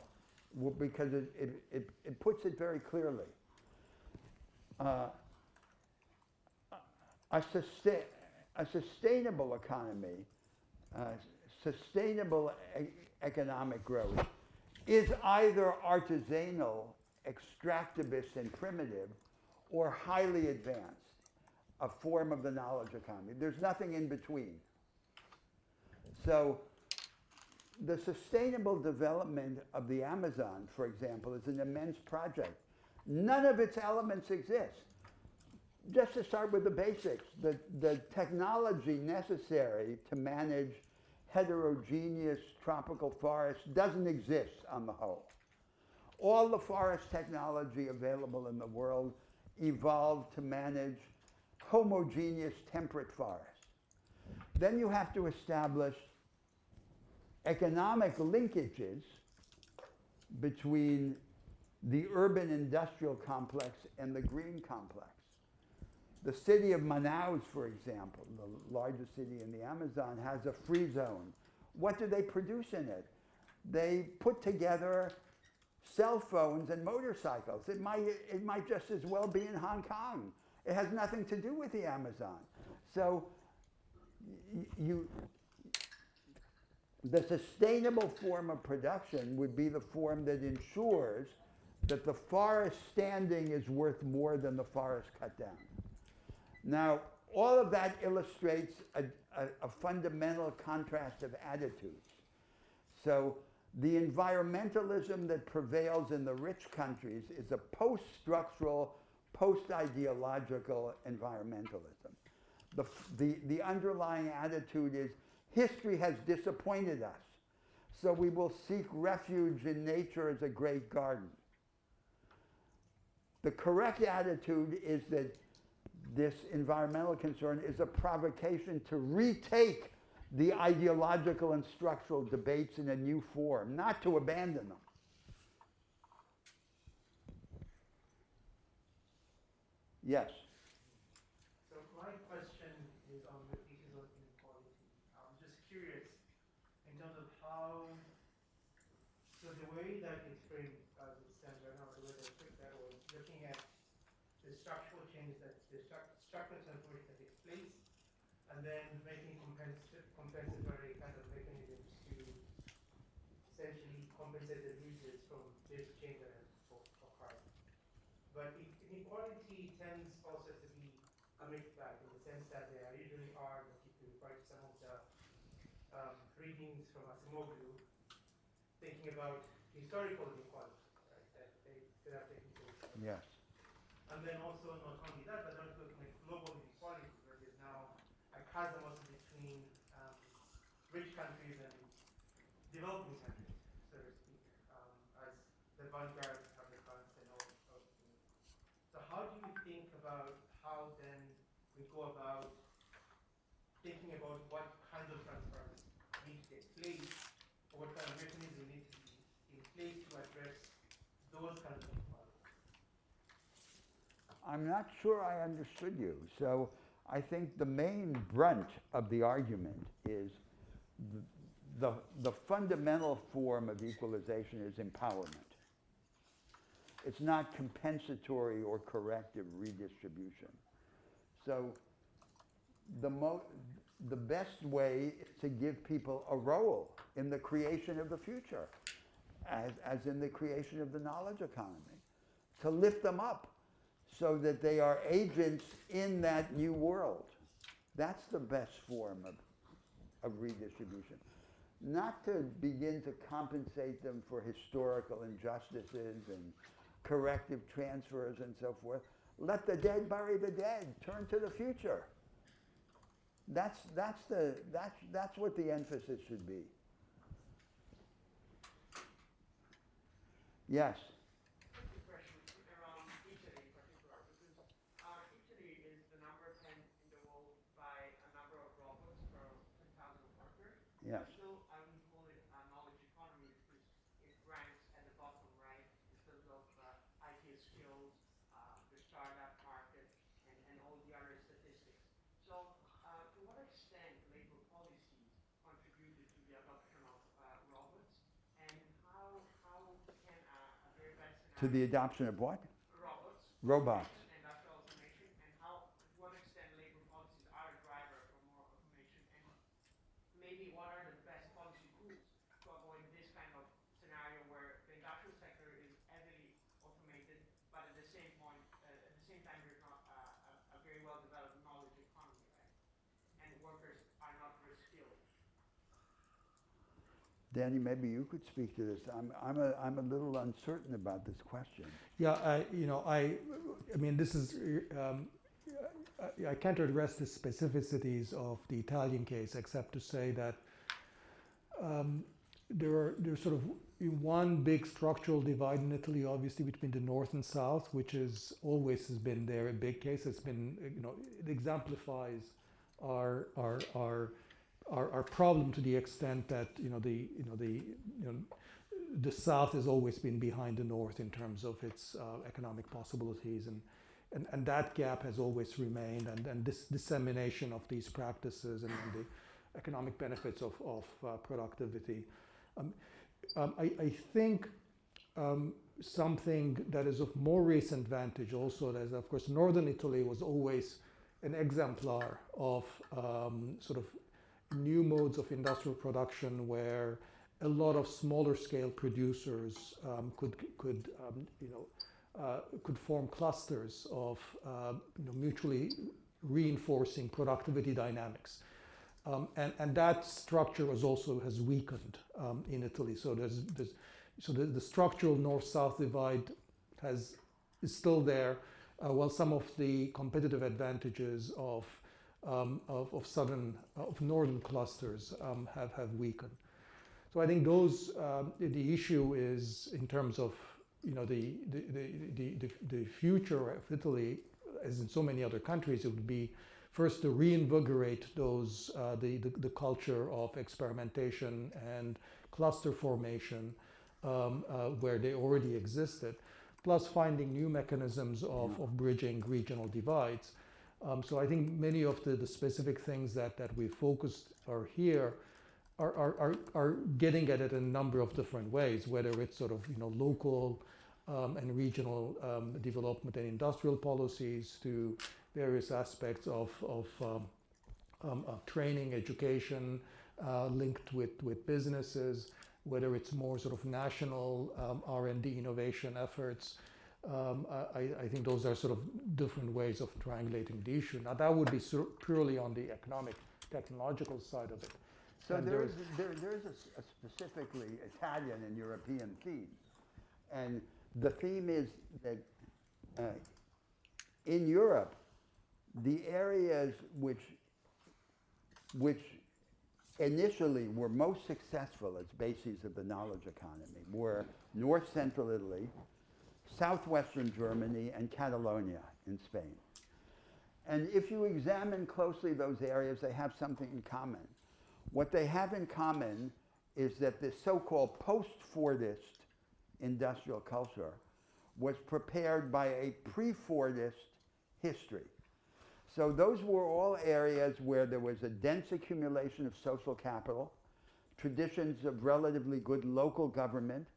because it puts it very clearly. A sustainable economy, sustainable economic growth is either artisanal, extractivist, and primitive, or highly advanced, a form of the knowledge economy. There's nothing in between. So the sustainable development of the Amazon, for example, is an immense project. None of its elements exist. Just to start with the basics, the technology necessary to manage heterogeneous tropical forests doesn't exist on the whole. All the forest technology available in the world evolved to manage homogeneous temperate forests. Then you have to establish economic linkages between the urban industrial complex and the green complex. The city of Manaus, for example, the largest city in the Amazon, has a free zone. What do they produce in it? They put together cell phones and motorcycles. It might just as well be in Hong Kong. It has nothing to do with the Amazon. So the sustainable form of production would be the form that ensures that the forest standing is worth more than the forest cut down. Now, all of that illustrates a fundamental contrast of attitudes. So the environmentalism that prevails in the rich countries is a post-structural, post-ideological environmentalism. The underlying attitude is history has disappointed us, so we will seek refuge in nature as a great garden. The correct attitude is that this environmental concern is a provocation to retake the ideological and structural debates in a new form, not to abandon them. Yes. So my question is on the thesis of inequality. I'm just curious in terms of how, so the way that it's framed as it stands right now, the way that I took that was looking at the structural changes that the structural transformation that takes place, and then making compensatory kind of mechanisms to essentially compensate the losers from this change that has occurred. But inequality tends also to be a mixed bag in the sense that there usually are, if you refer to some of the readings from Acemoglu, thinking about historical inequality, right, that have taken place. Yes. And then also not only that, but also looking at global inequality, where there's now a chasm also between rich countries and developing countries, so to speak, as the vanguards have advanced and all those things. So how do you think about how then we go about thinking about what kinds of transfers need to take place, or what kind of mechanisms need to be in place to address those kinds of inequalities? I'm not sure I understood you. So I think the main brunt of the argument is the fundamental form of equalization is empowerment. It's not compensatory or corrective redistribution. So the best way is to give people a role in the creation of the future, as in the creation of the knowledge economy, to lift them up so that they are agents in that new world. That's the best form of redistribution. Not to begin to compensate them for historical injustices and corrective transfers and so forth. Let the dead bury the dead. Turn to the future. That's what the emphasis should be. Yes. Question around Italy in particular, because Italy is the number 10 in the world by a number of robots per 10,000 workers. Yes. Still, I wouldn't call it a knowledge economy because it ranks at the bottom right in terms of IT skills, the startup market, and all the other statistics. So, to what extent labor policies contributed to the adoption of robots, and how can a very bad scenario To the adoption of what? robots, Robots. industrial automation, and how, to what extent labor policies are a driver for more automation, and maybe what are the best policy tools to avoid this kind of scenario where the industrial sector is heavily automated, but at the same point, at the same time, there's not a very well developed knowledge economy, right? And workers are not reskilled. Danny, maybe you could speak to this. I'm a little uncertain about this question. Yeah, I mean, this is, I can't address the specificities of the Italian case except to say that there's sort of one big structural divide in Italy, obviously, between the north and south, which is always has been there a big case. It's been, it exemplifies our problem to the extent that the south has always been behind the north in terms of its economic possibilities, and that gap has always remained, and this dissemination of these practices and the economic benefits of productivity. I think something that is of more recent vantage also is, of course, northern Italy was always an exemplar of sort of new modes of industrial production where a lot of smaller scale producers could form clusters of mutually reinforcing productivity dynamics. And that structure has weakened in Italy. So the structural north-south divide is still there, while some of the competitive advantages of northern clusters have weakened. So I think the issue is in terms of the future of Italy, as in so many other countries, it would be first to reinvigorate the culture of experimentation and cluster formation where they already existed, plus finding new mechanisms of bridging regional divides. So I think many of the specific things that we focused are here are getting at it in a number of different ways, whether it's sort of local and regional development and industrial policies to various aspects of training, education linked with businesses, whether it's more sort of national R&D innovation efforts. I think those are sort of different ways of triangulating the issue. Now that would be purely on the economic, technological side of it. So there's a specifically Italian and European theme. And the theme is that in Europe, the areas which initially were most successful as bases of the knowledge economy were north central Italy, southwestern Germany, and Catalonia in Spain. And if you examine closely those areas, they have something in common. What they have in common is that the so-called post-Fordist industrial culture was prepared by a pre-Fordist history. So those were all areas where there was a dense accumulation of social capital, traditions of relatively good local government,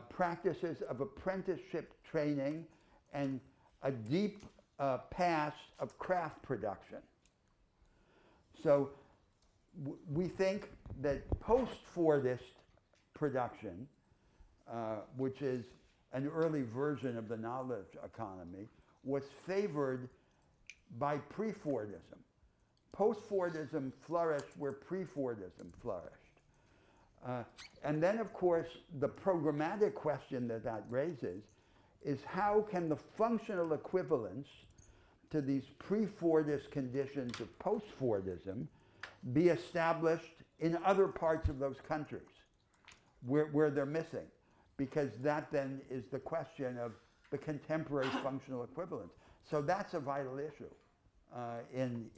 practices of apprenticeship training, and a deep past of craft production. So we think that post-Fordist production, which is an early version of the knowledge economy, was favored by pre-Fordism. Post-Fordism flourished where pre-Fordism flourished. And then, of course, the programmatic question that raises is how can the functional equivalence to these pre-Fordist conditions of post-Fordism be established in other parts of those countries where they're missing? Because that then is the question of the contemporary functional equivalence. So that's a vital issue in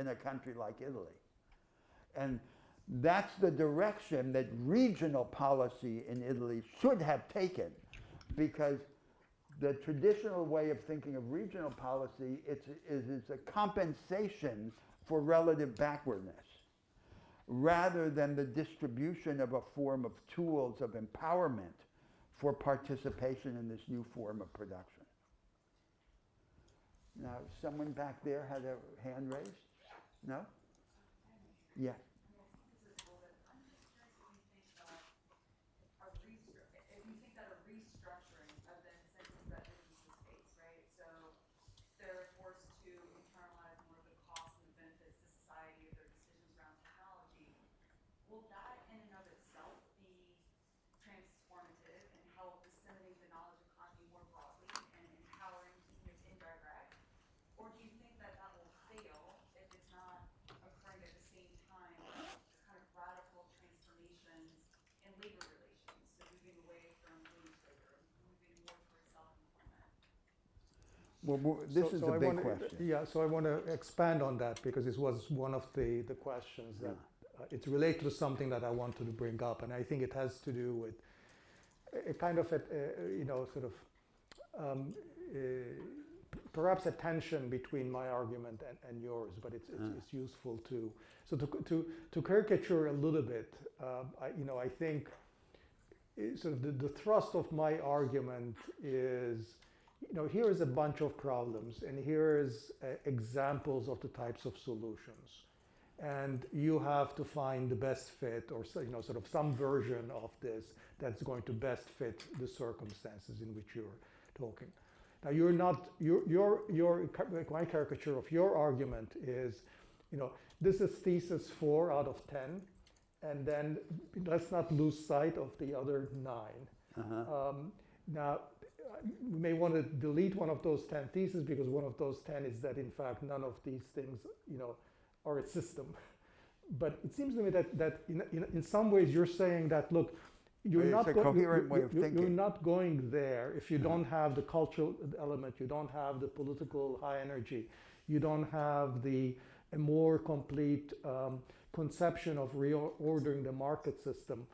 a country like Italy. And that's the direction that regional policy in Italy should have taken, because the traditional way of thinking of regional policy is a compensation for relative backwardness, rather than the distribution of a form of tools of empowerment for participation in this new form of production. Now, someone back there had a hand raised? No? Yeah. If you think that a restructuring of the incentives that businesses face, right? So they're forced to internalize more of the costs and the benefits to society of their decisions around technology. Will that in and of itself be transformative and help disseminate the knowledge economy more broadly and empowering keeping it indirect? Or do you think that that will fail if it's not occurring at the same time, the kind of radical transformations This is a I big wanna- question. Yeah, so I want to expand on that because this was one of the questions that it's related to something that I wanted to bring up, and I think it has to do with a kind of sort of perhaps a tension between my argument and yours, but it's useful too. So to caricature a little bit, I think sort of the thrust of my argument is, here is a bunch of problems, and here is examples of the types of solutions. And you have to find the best fit, or sort of some version of this that's going to best fit the circumstances in which you're talking. Now, you're not, my caricature of your argument is, this is thesis 4 out of 10, and then let's not lose sight of the other 9. Now, we may want to delete one of those 10 theses because one of those 10 is that, in fact, none of these things, are a system. But it seems to me that in some ways you're saying that, look, you're not going there if you don't have the cultural element, you don't have the political high energy, you don't have a more complete conception of reordering the market system.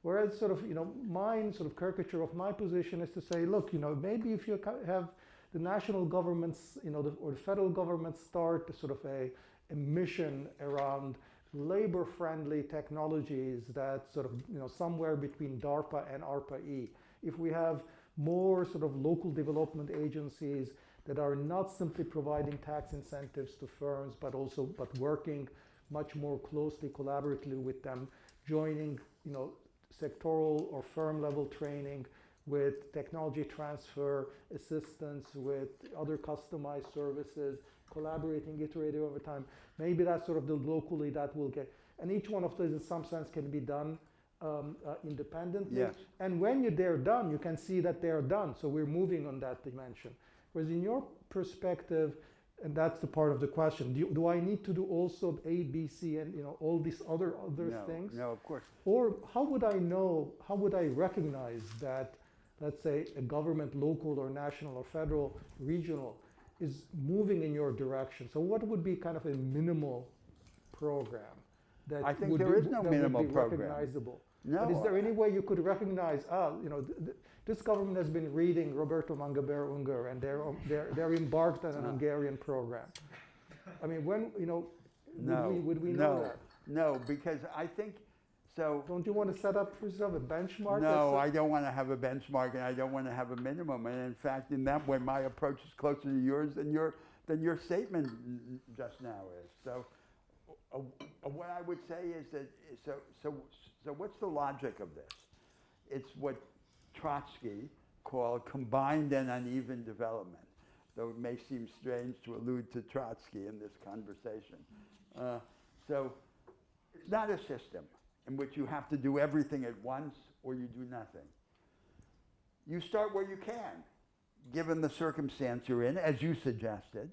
Whereas sort of, mine sort of caricature of my position is to say, look, maybe if you have the national governments, or the federal government start sort of a mission around labor-friendly technologies that sort of, somewhere between DARPA and ARPA-E. If we have more sort of local development agencies that are not simply providing tax incentives to firms, but working much more closely, collaboratively with them, joining, sectoral or firm level training with technology transfer assistance, with other customized services, collaborating, iterating over time. Maybe that's sort of the locally that will get, and each one of those in some sense can be done independently. Yes. And when they're done, you can see that they're done. So we're moving on that dimension. Whereas in your perspective, and that's the part of the question, do I need to do also A, B, C, and all these other things? No, of course. Or how would I recognize that, let's say, a government, local or national or federal, regional, is moving in your direction? So what would be kind of a minimal program that I think would there be, is no that minimal would be program. recognizable? No. But is there any way you could recognize, this government has been reading Roberto Mangabeira Unger, and they're embarked on an Hungarian program. I mean, when, would we know that? No, because I think, so. Don't you want to set up for yourself a benchmark? No, I don't want to have a benchmark, and I don't want to have a minimum. And in fact, in that way, my approach is closer to yours than your statement just now is. So, what I would say is that, so what's the logic of this? It's what Trotsky called combined and uneven development, though it may seem strange to allude to Trotsky in this conversation. So it's not a system in which you have to do everything at once or you do nothing. You start where you can, given the circumstance you're in, as you suggested,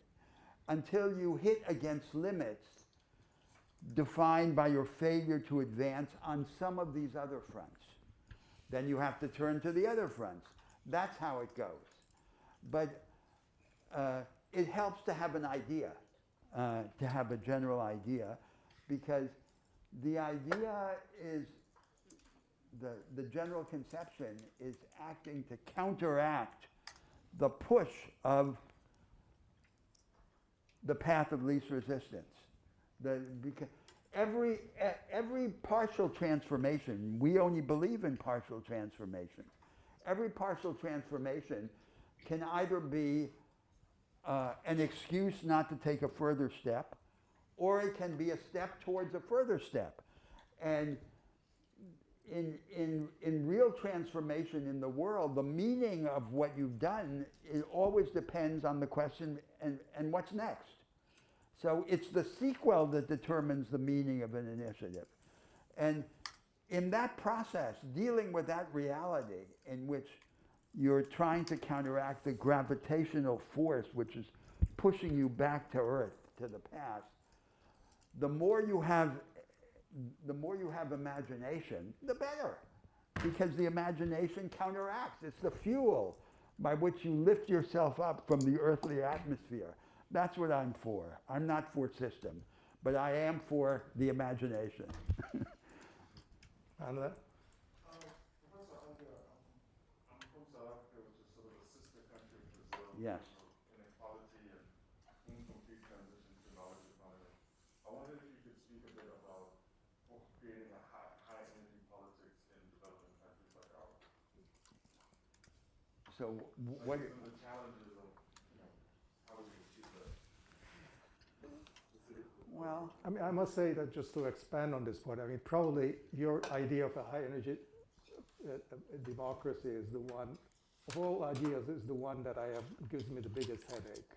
until you hit against limits defined by your failure to advance on some of these other fronts. Then you have to turn to the other fronts. That's how it goes. But it helps to have an idea, to have a general idea, because the idea is, the general conception is acting to counteract the push of the path of least resistance. Because every partial transformation, we only believe in partial transformation. Every partial transformation can either be an excuse not to take a further step, or it can be a step towards a further step. And in real transformation in the world, the meaning of what you've done, it always depends on the question, and what's next. So it's the sequel that determines the meaning of an initiative. And in that process, dealing with that reality in which you're trying to counteract the gravitational force which is pushing you back to Earth, to the past, the more you have imagination, the better. Because the imagination counteracts. It's the fuel by which you lift yourself up from the earthly atmosphere. That's what I'm for. I'm not for system, but I am for the imagination. And Professor Unger, I'm from South Africa, which is sort of a sister country of Brazil. Yes. Inequality and incomplete transition to knowledge economy. I wondered if you could speak a bit about creating a high energy politics in developing countries like ours. So what? Some of the challenges of, how we achieve that. Well, I mean, I must say that just to expand on this point, I mean, probably your idea of a high energy democracy is the one, of all ideas, is the one that gives me the biggest headache.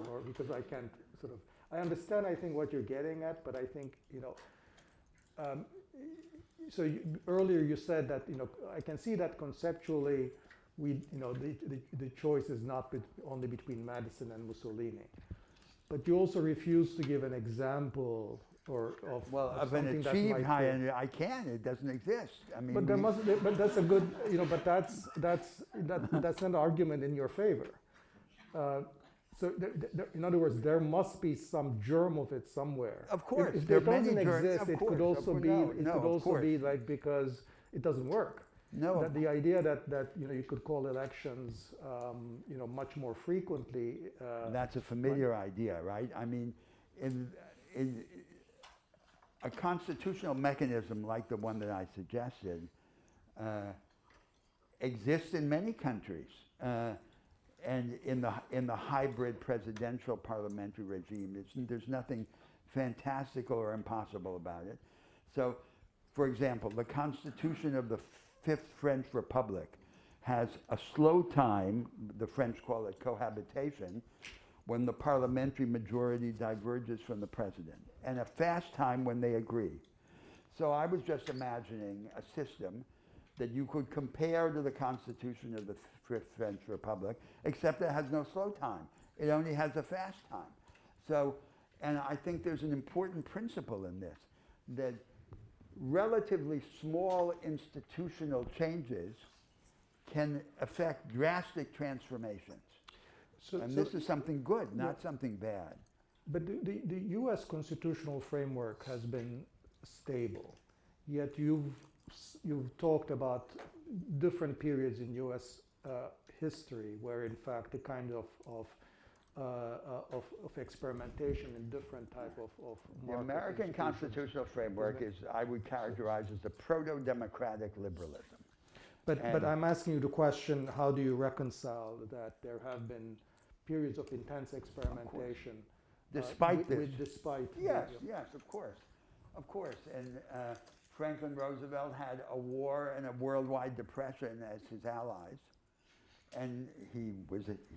Or because I can't sort of, I understand, I think, what you're getting at, but I think, so earlier you said that, I can see that conceptually, the choice is not only between Madison and Mussolini. But you also refuse to give an example of of an something that achieved might high be- energy. I can. It doesn't exist. I mean, But but that's a good, but that's an argument in your favor. So in other words, there must be some germ of it somewhere. Of course, If there it are many doesn't germs. exist, Of it course, could of also course. be No, it no, could of also course. be like because it doesn't work. No. That the idea that you could call elections much more frequently. That's a familiar idea, right? I mean, in a constitutional mechanism like the one that I suggested exists in many countries, and in the hybrid presidential parliamentary regime, there's nothing fantastical or impossible about it. So, for example, the Constitution of the Fifth French Republic has a slow time, the French call it cohabitation, when the parliamentary majority diverges from the president, and a fast time when they agree. So I was just imagining a system that you could compare to the Constitution of the Fifth French Republic, except it has no slow time. It only has a fast time. So, and I think there's an important principle in this, that relatively small institutional changes can affect drastic transformations. And this is something good, not something bad. But the U.S. constitutional framework has been stable, yet you've talked about different periods in U.S. History where, in fact, the kind of experimentation in different type of The market American institutions. constitutional framework is, I would characterize as a proto-democratic liberalism. But I'm asking you the question: how do you reconcile that there have been periods of intense experimentation, Despite this. despite Yes, of course. And Franklin Roosevelt had a war and a worldwide depression as his allies, and he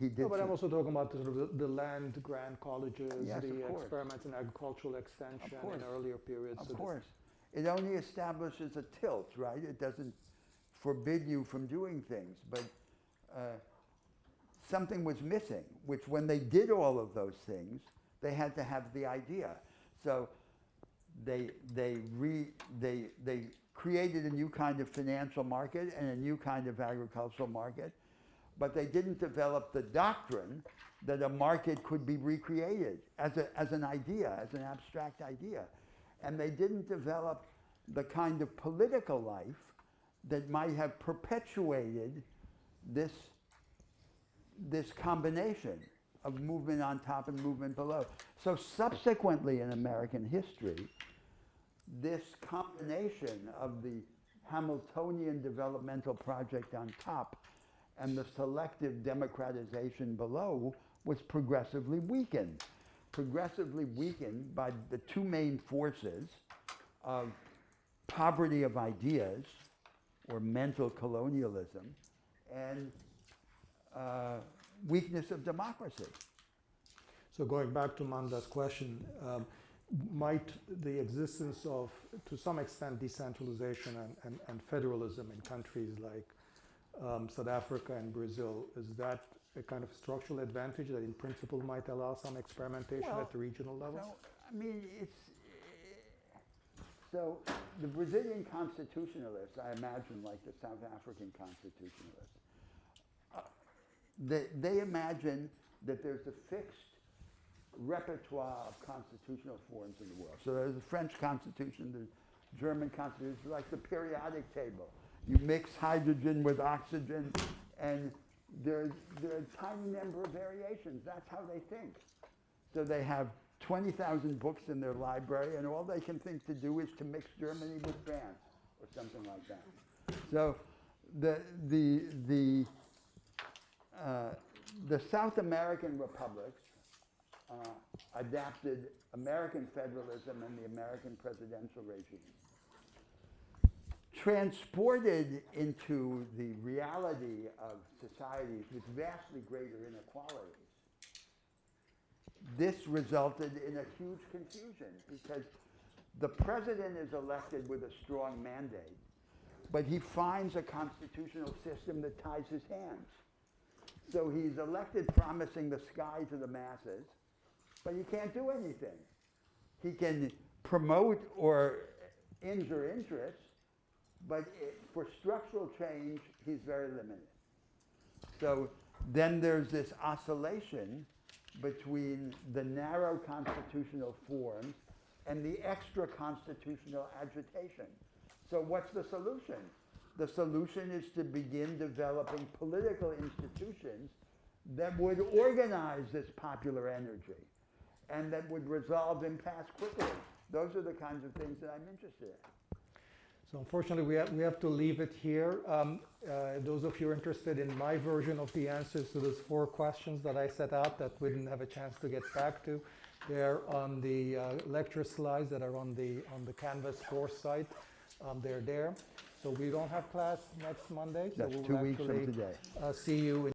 did. No, but I'm also talking about sort of the land grant colleges, Yes, the of course. experiments in agricultural extension in earlier periods. Of So course. It only establishes a tilt, right? It doesn't forbid you from doing things, but something was missing, which when they did all of those things, they had to have the idea. So they created a new kind of financial market and a new kind of agricultural market, but they didn't develop the doctrine that a market could be recreated as an idea, as an abstract idea. And they didn't develop the kind of political life that might have perpetuated this combination of movement on top and movement below. So subsequently in American history, this combination of the Hamiltonian developmental project on top and the selective democratization below was progressively weakened by the two main forces of poverty of ideas, or mental colonialism, and weakness of democracy. So going back to Manda's question, might the existence of, to some extent, decentralization and federalism in countries like South Africa and Brazil, is that a kind of structural advantage that in principle might allow some experimentation at the regional level? So, I mean, so the Brazilian constitutionalists, I imagine, like the South African constitutionalists, they imagine that there's a fixed repertoire of constitutional forms in the world. So there's the French Constitution, the German Constitution, like the periodic table. You mix hydrogen with oxygen, and there are a tiny number of variations. That's how they think. So they have 20,000 books in their library, and all they can think to do is to mix Germany with France, or something like that. So the South American republics adapted American federalism and the American presidential regime. Transported into the reality of societies with vastly greater inequalities, this resulted in a huge confusion because the president is elected with a strong mandate, but he finds a constitutional system that ties his hands. So he's elected promising the sky to the masses, but he can't do anything. He can promote or injure interests, but for structural change, he's very limited. So then there's this oscillation between the narrow constitutional forms and the extra constitutional agitation. So what's the solution? The solution is to begin developing political institutions that would organize this popular energy and that would resolve impasse quickly. Those are the kinds of things that I'm interested in. So unfortunately, we have to leave it here. Those of you who are interested in my version of the answers to those 4 questions that I set out that we didn't have a chance to get back to, they're on the lecture slides that are on the Canvas course site. They're there. So we don't have class next Monday. So That's we 2 will weeks from actually today. see you in